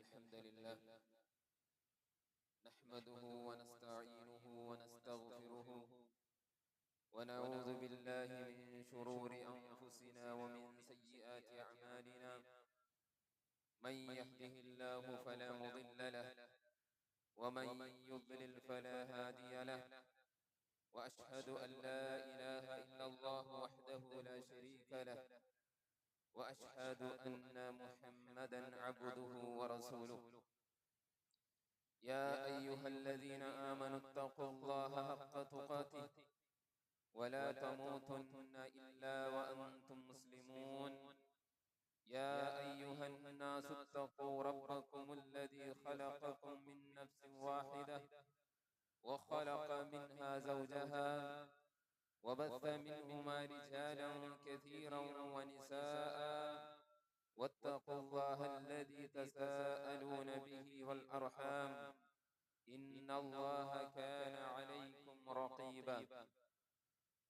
الحمد لله نحمده ونستعينه ونستغفره ونعوذ بالله من شرور أنفسنا ومن سيئات أعمالنا من يهده الله فلا مضل له ومن يضلل فلا هادي له وأشهد أن لا إله إلا الله وحده لا شريك له وأشهد أن محمدا عبده ورسوله يا أيها الذين آمنوا اتقوا الله حق تقاته ولا تموتن إلا وأنتم مسلمون يا أيها الناس اتقوا ربكم الذي خلقكم من نفس واحدة وخلق منها زوجها وبث منهما رجالا كثيرا ونساء واتقوا الله الذي تساءلون به والأرحام إن الله كان عليكم رقيبا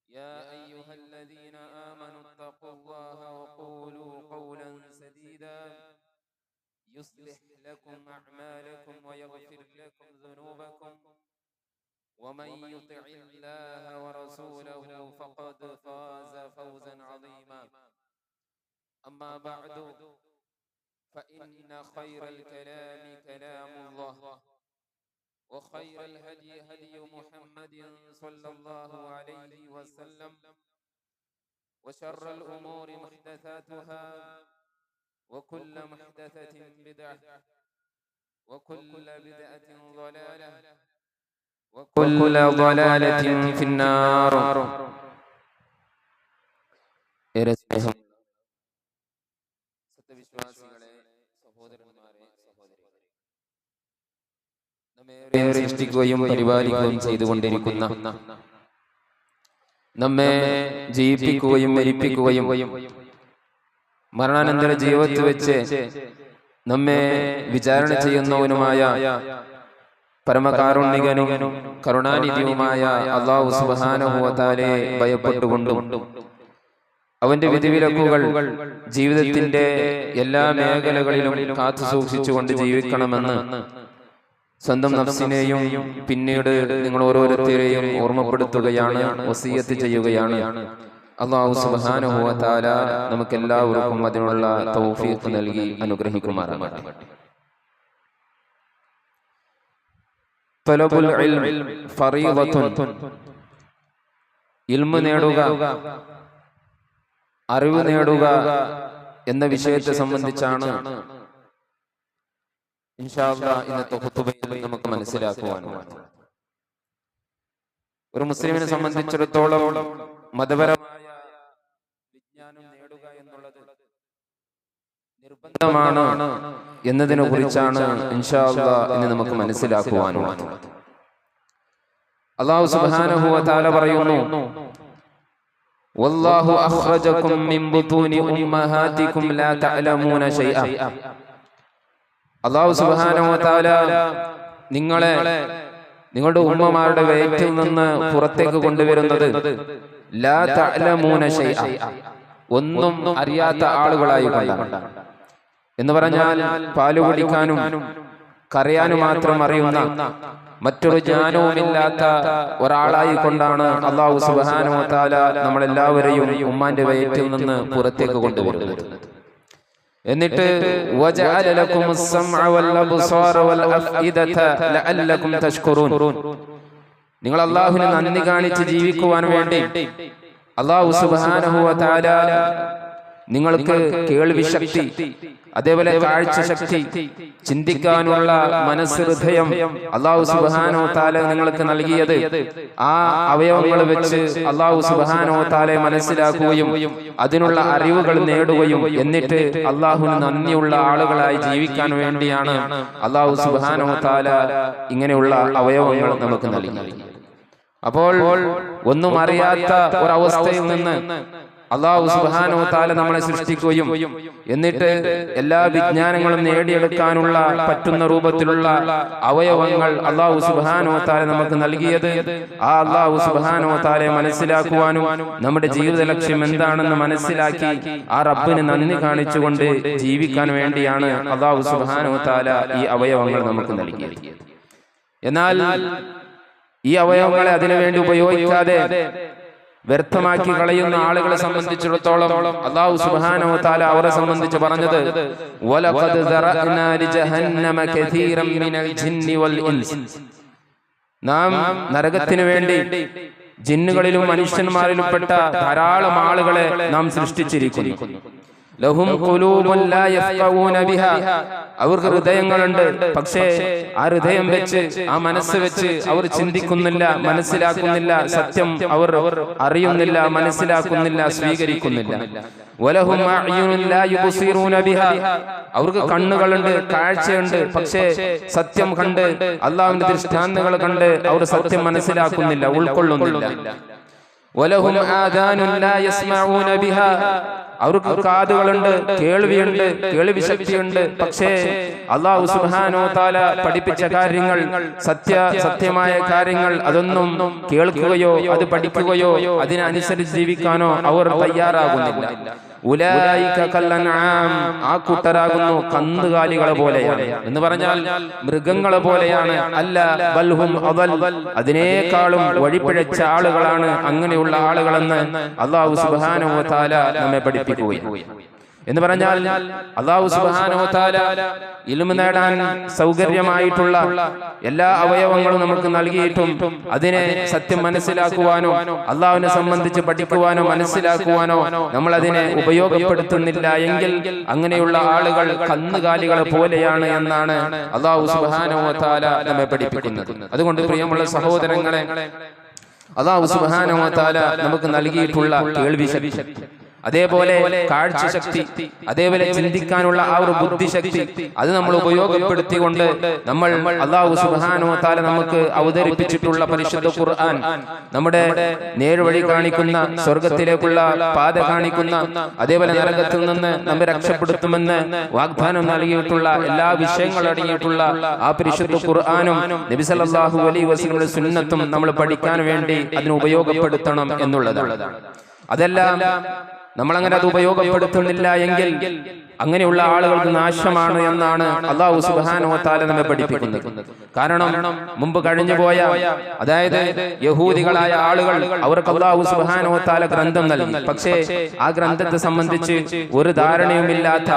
يا أيها الذين آمنوا اتقوا الله وقولوا قولا سديدا يصلح لكم أعمالكم ويغفر لكم ذنوبكم ومن يطع الله ورسوله فقد فاز فوزا عظيما أما بعد فإن خير الكلام كلام الله وخير الهدي هدي محمد صلى الله عليه وسلم وشر الأمور محدثاتها وكل محدثة بدعة وكل بدعة ضلالة وكل ضلالة في النار. സത്യവിശ്വാസികളെ, സഹോദരന്മാരെ, സഹോദരികളെ, നമ്മെ സൃഷ്ടിക്കുകയും പരിപാലിക്കുകയും ചെയ്തുകൊണ്ടിരിക്കുന്ന, നമ്മെ ജീവിപ്പിക്കുകയും മരിപ്പിക്കുകയും മരണാനന്തര ജീവിതത്തിൽ വെച്ച് നമ്മെ വിചാരണ ചെയ്യുന്നവനുമായ പരമകാരുണികനും കരുണാനിധിയുമായ അല്ലാഹു സുബ്ഹാനഹു വ തആലയെ ഭയപ്പെട്ടുകൊണ്ടും അവന്റെ വിധിവിലക്കുകൾ ജീവിതത്തിന്റെ എല്ലാ മേഖലകളിലും കാത്തു സൂക്ഷിച്ചുകൊണ്ട് ജീവിക്കണമെന്ന് സ്വന്തം നഫ്സിനെയും പിന്നീട് നിങ്ങൾ ഓരോരുത്തരെയും ഓർമ്മപ്പെടുത്തുകയാണ്, വസിയത്ത് ചെയ്യുകയാണ്. അല്ലാഹു സുബ്ഹാനഹു വ തആല നമുക്കെല്ലാവർക്കും അതിനുള്ള തൗഫീഖ് നൽകി അനുഗ്രഹിക്കുമാറാകട്ടെ. തലബുൽ ഇൽമി ഫറീദത്തുൻ, ഇൽമു നേടുക, അറിവ് നേടുക എന്ന വിഷയത്തെ സംബന്ധിച്ചാണ് ഇൻഷാ അല്ലാഹ് ഇന്നത്തെ ഖുതുബയിൽ നമുക്ക് മനസ്സിലാക്കുവാനുള്ളത്. ഒരു മുസ്ലിമിനെ സംബന്ധിച്ചിടത്തോളം മതപരമായ വിജ്ഞാനം നേടുക എന്നുള്ളത് നിർബന്ധമാണ് എന്നതിനെ കുറിച്ചാണ് ഇൻഷാ അല്ലാഹ് ഇന്ന് നമുക്ക് മനസ്സിലാക്കുവാനുള്ളത്. അല്ലാഹു സുബ്ഹാനഹു വ തആല പറയുന്നു, വല്ലാഹു അഖ്റജകും മിൻ ബുതൂനി ഉമ്മഹാതികും ലാ തഅലമൂന ശൈഅ. അല്ലാഹു സുബ്ഹാനഹു വ തആല നിങ്ങളുടെ ഉമ്മമാരുടെ വയറ്റിൽ നിന്ന് പുറത്തേക്ക് കൊണ്ടുവരുന്നത് ലാ തഅലമൂന ശൈഅ, ഒന്നും അറിയാത്ത ആളുകളായി കൊണ്ടാണ്. എന്ന് പറഞ്ഞാൽ പാല് കുടിക്കാനും കരയാനും മാത്രം അറിയുന്ന, മറ്റൊരു ജ്ഞാനവുമില്ലാത്ത ഒരാളായി കൊണ്ടാണ് അല്ലാഹു സുബ്ഹാനഹു വ തആല നമ്മളെല്ലാവരെയും ഉമ്മാന്റെ വയറ്റിൽ നിന്ന് പുറത്തേക്ക് കൊണ്ടുവരുന്നത്. എന്നിട്ട് വജഅല ലക്കുമുസ് സമഅ വൽ അബ്സാറ വൽ അഫ്ഇദത ലഅല്ലകും തഷ്കുറൂൻ, നിങ്ങൾ അല്ലാഹുവിനെ നന്ദി കാണിച്ച് ജീവിക്കുവാൻ വേണ്ടി അല്ലാഹു സുബ്ഹാനഹു വ തആല നിങ്ങൾക്ക് കേൾവി ശക്തി, അതേപോലെ കാഴ്ച ശക്തി, ചിന്തിക്കാനുള്ള മനസ്സ്, ഹൃദയം അല്ലാഹു സുബ്ഹാനഹു വ തആല നിങ്ങൾക്ക് നൽകിയത്, ആ അവയവങ്ങൾ വെച്ച് അല്ലാഹു സുബ്ഹാനഹു വ തആലയെ മനസ്സിലാക്കുകയും അതിനുള്ള അറിവുകൾ നേടുകയും എന്നിട്ട് അല്ലാഹുവിന് നന്ദിയുള്ള ആളുകളായി ജീവിക്കാൻ വേണ്ടിയാണ് അല്ലാഹു സുബ്ഹാനഹു വ തആല ഇങ്ങനെയുള്ള അവയവങ്ങൾ നമുക്ക് നൽകിയത്. അപ്പോൾ ഒന്നും അറിയാത്ത ഒരവസ്ഥയിൽ നിന്ന് അല്ലാഹു സുബ്ഹാനഹു വ തആല നമ്മളെ സൃഷ്ടിക്കുകയും എന്നിട്ട് എല്ലാ വിജ്ഞാനങ്ങളും നേടിയെടുക്കാനുള്ള പറ്റുന്ന രൂപത്തിലുള്ള അവയവങ്ങൾ അല്ലാഹു സുബ്ഹാനഹു വ തആല നമുക്ക് നൽകിയത് ആ അല്ലാഹു സുബ്ഹാനഹു വ തആലയെ മനസ്സിലാക്കുവാനും നമ്മുടെ ജീവിത ലക്ഷ്യം എന്താണെന്ന് മനസ്സിലാക്കി ആ റബ്ബിന് നന്ദി കാണിച്ചുകൊണ്ട് ജീവിക്കാൻ വേണ്ടിയാണ് അല്ലാഹു സുബ്ഹാനഹു വ തആല ഈ അവയവങ്ങൾ നമുക്ക് നൽകിയത്. എന്നാൽ ഈ അവയവങ്ങളെ അതിനുവേണ്ടി ഉപയോഗിക്കാതെ വ്യർത്ഥമാക്കി കളയുന്ന ആളുകളെ സംബന്ധിച്ചിടത്തോളം അല്ലാഹു സുബ്ഹാനഹു വ തആല അവരെ സംബന്ധിച്ച് പറഞ്ഞത് വലഖദ് ദറഅനാ ലിജഹന്നമ കസീറൻ മിനൽ ജിന്നി വൽ ഇൻസ്, നാം നരകത്തിനു വേണ്ടി ജിന്നുകളിലും മനുഷ്യന്മാരിലും പെട്ട ധാരാളം ആളുകളെ നാം സൃഷ്ടിച്ചിരിക്കുന്നു. ലഹും ഖുലൂബുൻ ലാ യഫ്ഖഹൂന ബിഹാ, അവർക്ക് ഹൃദയങ്ങളുണ്ട്, പക്ഷേ ആ ഹൃദയം വെച്ച് ആ മനസ്സ് വെച്ച് അവർ ചിന്തിക്കുന്നില്ല, മനസ്സിലാക്കുന്നില്ല, സത്യം അവർ അറിയുന്നില്ല, മനസ്സിലാക്കുന്നില്ല, സ്വീകരിക്കുന്നില്ല. വലഹും അഅ്യുനുൻ ലാ യുബ്സിറൂന ബിഹാ, അവർക്ക് കണ്ണുകളുണ്ട്, കാഴ്ചയുണ്ട്, പക്ഷേ സത്യം കണ്ട് അല്ലാഹുവിന്റെ ദൃഷ്ടാന്തങ്ങൾ കണ്ട് അവർ സത്യം മനസ്സിലാക്കുന്നില്ല, ഉൾക്കൊള്ളുന്നില്ല. വലഹും ആദാനുൻ ലാ യസ്മഊന ബിഹാ, അവർക്ക് കാതുകളുണ്ട്, കേൾവിയുണ്ട്, കേൾവി ശക്തിയുണ്ട്, പക്ഷേ അല്ലാഹു സുബ്ഹാനഹു വ തആല പഠിപ്പിച്ച കാര്യങ്ങൾ, സത്യമായ കാര്യങ്ങൾ അതൊന്നും കേൾക്കുകയോ അത് പഠിക്കുകയോ അതിനനുസരിച്ച് ജീവിക്കാനോ അവർ തയ്യാറാകുന്നില്ല. ഉലൈക കല്ലൻആം, ആ കൂട്ടരാകുന്നു കന്നുകാലികളെ പോലെയാണ് എന്ന് പറഞ്ഞാൽ മൃഗങ്ങളെ പോലെയാണ്. അല്ല ബൽഹും അദൽ, അതിനേക്കാളും വഴിപിഴച്ച ആളുകളാണ് അങ്ങനെയുള്ള ആളുകളെന്ന് അല്ലാഹു സുബ്ഹാനഹു വ തആല നമ്മെ പഠിപ്പിക്കുകയാണ്. എന്ന് പറഞ്ഞാൽ അല്ലാഹു സുബ്ഹാനഹു വ തആല ഇൽമു നേടാൻ സൗകര്യമായിട്ടുള്ള എല്ലാ അവയവങ്ങളും നമുക്ക് നൽകിയിട്ടും അതിനെ സത്യം മനസ്സിലാക്കുവാനോ അല്ലാഹുവിനെ സംബന്ധിച്ച് പഠിക്കുവാനോ മനസ്സിലാക്കുവാനോ നമ്മൾ അതിനെ ഉപയോഗപ്പെടുത്തുന്നില്ല എങ്കിൽ അങ്ങനെയുള്ള ആളുകൾ കന്നുകാലികളെ പോലെയാണ് എന്നാണ് അല്ലാഹു സുബ്ഹാനഹു വ തആല നമ്മെ പഠിപ്പിക്കുന്നത്. അതുകൊണ്ട് പ്രിയമുള്ള സഹോദരങ്ങളെ, അല്ലാഹു സുബ്ഹാനഹു വ തആല നമുക്ക് നൽകിയിട്ടുള്ള കേൾവി ശക്തി, അതേപോലെ കാഴ്ച ശക്തി, അതേപോലെ ചിന്തിക്കാനുള്ള ആ ഒരു ബുദ്ധിശക്തി, അത് നമ്മൾ ഉപയോഗപ്പെടുത്തിക്കൊണ്ട് നമ്മൾ അല്ലാഹു സുബ്ഹാനഹു വ തആല നമുക്ക് അവതരിപ്പിച്ചിട്ടുള്ള പരിശുദ്ധ ഖുർആൻ, നമ്മുടെ നേർവഴി കാണിക്കുന്ന, സ്വർഗത്തിലേക്കുള്ള പാത കാണിക്കുന്ന, അതേപോലെ നരകത്തിൽ നിന്ന് നമ്മെ രക്ഷപ്പെടുത്തുമെന്ന് വാഗ്ദാനം നൽകിയിട്ടുള്ള എല്ലാ വിഷയങ്ങളും അടങ്ങിയിട്ടുള്ള ആ പരിശുദ്ധ ഖുർആനും നബി സല്ലല്ലാഹു അലൈഹി വസല്ലമയുടെ സുന്നത്തും നമ്മൾ പഠിക്കാൻ വേണ്ടി അതിന് ഉപയോഗപ്പെടുത്തണം എന്നുള്ളതാണ്. അതെല്ലാം നമ്മളങ്ങനെ അത് ഉപയോഗപ്പെടുത്തുന്നില്ല എങ്കിൽ അങ്ങനെയുള്ള ആളുകൾക്ക് നാശമാണ് എന്നാണ് അല്ലാഹു സുബ്ഹാനഹു വ തആല നമ്മെ പഠിപ്പിക്കുന്നത്. കാരണം മുമ്പ് കഴിഞ്ഞുപോയ, അതായത് യഹൂദികളായ ആളുകൾ, അവർക്ക് അല്ലാഹു സുബ്ഹാനഹു വ തആല ഗ്രന്ഥം നൽകി, പക്ഷേ ആ ഗ്രന്ഥത്തെ സംബന്ധിച്ച് ഒരു ധാരണയുമില്ലാത്ത,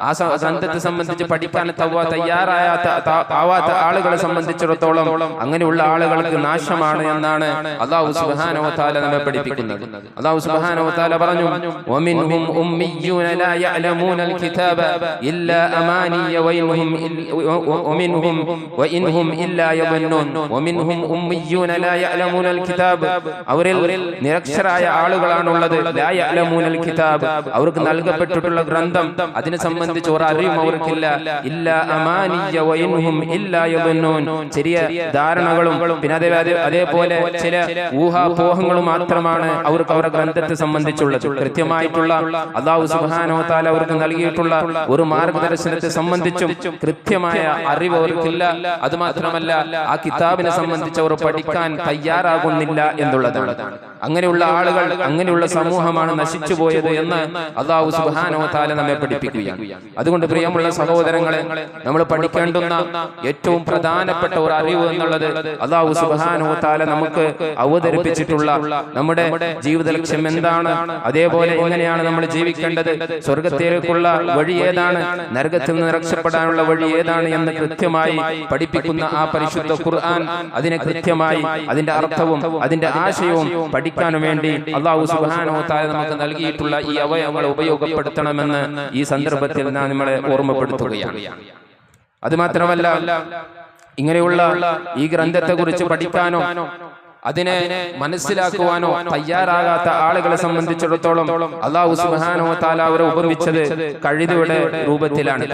ആ ഗ്രന്ഥത്തെ സംബന്ധിച്ച് പഠിക്കാൻ തയ്യാറാവാത്ത ആളുകളെ സംബന്ധിച്ചിടത്തോളം അങ്ങനെയുള്ള ആളുകൾക്ക് നാശമാണ് എന്നാണ് അല്ലാഹു സുബ്ഹാനഹു വ തആല നമ്മെ പഠിപ്പിക്കുന്നത്. അല്ലാഹു സുബ്ഹാനഹു വ തആല പറഞ്ഞു, വമിൻഹും ഉമ്മിയ്യൂന ലാ യഅലമൂനൽ الكتاب إلا أماني وإنهم إلا يظنون ومنهم أميون لا يعلمون الكتاب, അവരിൽ നിരക്ഷരായ ആളുകളാണുള്ളത്. ലാ യഅലമൂനൽ കിതാബ്, അവർക്ക് നൽകപ്പെട്ടിട്ടുള്ള ഗ്രന്ഥം അതിനെ സംബന്ധിച്ച് ഒരു അറിവും അവർക്കില്ല. ഇല്ലാ അമാനിയ വഇൻഹും ഇല്ലാ യظنون, ചെറിയ ധാരണകളും പിന്നെ അതേപോലെ ചില ഊഹാപോഹങ്ങളും മാത്രമാണ് അവർക്ക് അവരുടെ ഗ്രന്ഥത്തെ സംബന്ധിച്ചുള്ളത്. കൃത്യമായിട്ടുള്ള അല്ലാഹു സുബ്ഹാനഹു വ തആല അവർക്ക് നൽകിയിട്ടുള്ള ഒരു മാർഗദർശനത്തെ സംബന്ധിച്ചും കൃത്യമായ അറിവ് അവർക്കില്ല. അതുമാത്രമല്ല, ആ കിതാബിനെ സംബന്ധിച്ച് അവർ പഠിക്കാൻ തയ്യാറാകുന്നില്ല എന്നുള്ളതാണ്. അങ്ങനെയുള്ള ആളുകൾ, അങ്ങനെയുള്ള സമൂഹമാണ് നശിച്ചു പോയത് എന്ന് അല്ലാഹു സുബ്ഹാനഹു വ തആല നമ്മെ പഠിപ്പിക്കുകയാണ്. അതുകൊണ്ട് പ്രിയമുള്ള സഹോദരങ്ങളെ, നമ്മൾ പഠിക്കേണ്ടുന്ന ഏറ്റവും പ്രധാനപ്പെട്ട ഒരു അറിവ് എന്നുള്ളത് അല്ലാഹു സുബ്ഹാനഹു വ തആല നമുക്ക് അവതരിപ്പിച്ചിട്ടുള്ള നമ്മുടെ ജീവിത ലക്ഷ്യം എന്താണ്, അതേപോലെ എങ്ങനെയാണ് നമ്മൾ ജീവിക്കേണ്ടത്, സ്വർഗത്തിലേക്കുള്ള വഴി ഏതാണ്, നരകത്തിൽ നിന്ന് രക്ഷപ്പെടാനുള്ള വഴി ഏതാണ് എന്ന് കൃത്യമായി പഠിപ്പിക്കുന്ന ആ പരിശുദ്ധ ഖുർആൻ, അതിനെ കൃത്യമായി അതിന്റെ അർത്ഥവും അതിന്റെ ആശയവും പഠിക്കാൻ വേണ്ടി അല്ലാഹു സുബ്ഹാനഹു വ തആല നമുക്ക് നൽകിയിട്ടുള്ള ഈ അവയവങ്ങൾ ഉപയോഗപ്പെടുത്തണമെന്ന് ഈ സന്ദർഭത്തിൽ ഞാൻ നമ്മളെ ഓർമ്മപ്പെടുത്തുകയാണ്. അതുമാത്രമല്ല, ഇങ്ങനെയുള്ള ഈ ഗ്രന്ഥത്തെ കുറിച്ച് പഠിക്കാനോ അതിനെ മനസ്സിലാക്കുവാനോ തയ്യാറാകാത്ത ആളുകളെ സംബന്ധിച്ചിടത്തോളം അല്ലാഹു സുബ്ഹാനഹു വ തആല അവരെ ഉപമിച്ചത് കഴുതയുടെ രൂപത്തിലാണ്.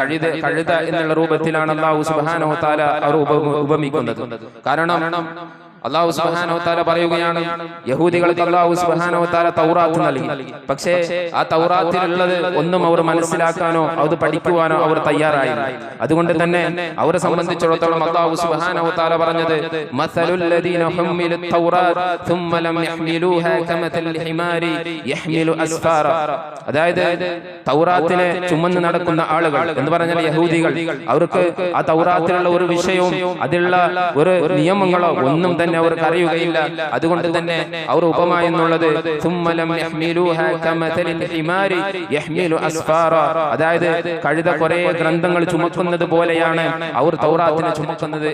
കഴുത എന്നുള്ള രൂപത്തിലാണ് അല്ലാഹു സുബ്ഹാനഹു വ തആല അവർ ഉപമിക്കുന്നത്. കാരണം അല്ലാഹു സുബ്ഹാനഹു വ തആല പറയുകയാണ്, യഹൂദികൾക്ക് അല്ലാഹു സുബ്ഹാനഹു വ തആല തൗറാത്ത് നൽകി. പക്ഷേ ആ തൗറാത്തിലുള്ളത് ഒന്നും അവർ മനസ്സിലാക്കാനോ അത് പഠിക്കുവാനോ അവർ തയ്യാറായില്ല. അതുകൊണ്ട് തന്നെ അവരെ സംബന്ധിച്ചിടത്തോളം അല്ലാഹു സുബ്ഹാനഹു വ തആല പറഞ്ഞത് മസലുൽ ലദീന ഹുമ്മിലുത് തൗറാത്ത് ثم ലം യഹ്മിലൂഹാ കമസലിൽ ഹിമാരി യഹ്മിലു അസ്ഫാറ. അതായത് തൗറാത്തിനെ ചുമന്ന് നടക്കുന്ന ആളുകൾ എന്ന് പറഞ്ഞാൽ യഹൂദികൾ, അവർക്ക് ആ തൗറാത്തിലുള്ള ഒരു വിഷയവും അതിലുള്ള ഒരു നിയമങ്ങളോ ഒന്നും തന്നെ അവർക്ക് അറിയുകയില്ല. അതുകൊണ്ട് തന്നെ അവർ ഉപമ എന്നുള്ളത് ثم ലം യഹ്മിലൂഹാ കമസലിൽ ഹിമാരി യഹ്മിലു അസ്ഫാറ. അതായത് കഴുത കുറെ ഗ്രന്ഥങ്ങൾ ചുമക്കുന്നത് പോലെയാണ് അവർ തൗറാത്തിനെ ചുമക്കുന്നത്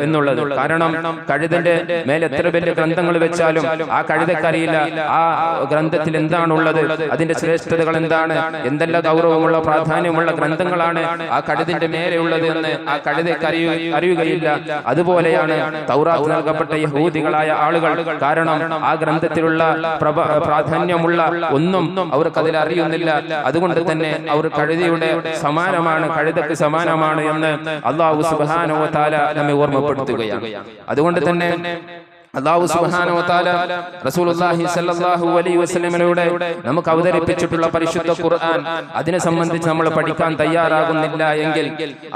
എന്നുള്ളത്. കാരണം കഴുതന്റെ മേലെ എത്ര വലിയ ഗ്രന്ഥങ്ങൾ വെച്ചാലും ആ കഴുതക്കറിയില്ല ആ ഗ്രന്ഥത്തിൽ എന്താണുള്ളത്, അതിന്റെ ശ്രേഷ്ഠതകൾ എന്താണ്, എന്തെല്ലാം ഗൗരവമുള്ള പ്രാധാന്യമുള്ള ഗ്രന്ഥങ്ങളാണ് ആ കഴുതിന്റെ മേലെയുള്ളത് എന്ന് ആ കഴുതയ്ക്ക് അറിയുകയില്ല. അതുപോലെയാണ് തൗറാത്ത് നൽകപ്പെട്ട യഹൂദികളായ ആളുകൾ. കാരണം ആ ഗ്രന്ഥത്തിലുള്ള പ്രാധാന്യമുള്ള ഒന്നും അവർക്ക് അതിൽ അറിയുന്നില്ല. അതുകൊണ്ട് തന്നെ അവർ കഴുതയുടെ സമാനമാണ്, കഴുതക്ക് സമാനമാണ് എന്ന് അല്ലാഹു സുബ്ഹാനഹു വ തആല നമ്മെ ഓർമ്മപ്പെടുത്തുകയാണ്. അതുകൊണ്ട് തന്നെ അല്ലാഹു സുബ്ഹാനഹു വ തആല റസൂലുള്ളാഹി സ്വല്ലല്ലാഹു അലൈഹി വസല്ലമയുടെ നമുക്ക് അവതരിപ്പിച്ചിട്ടുള്ള പരിശുദ്ധ ഖുർആൻ, അതിനെ സംബന്ധിച്ച് നമ്മൾ പഠിക്കാൻ തയ്യാറാകുന്നില്ല എങ്കിൽ,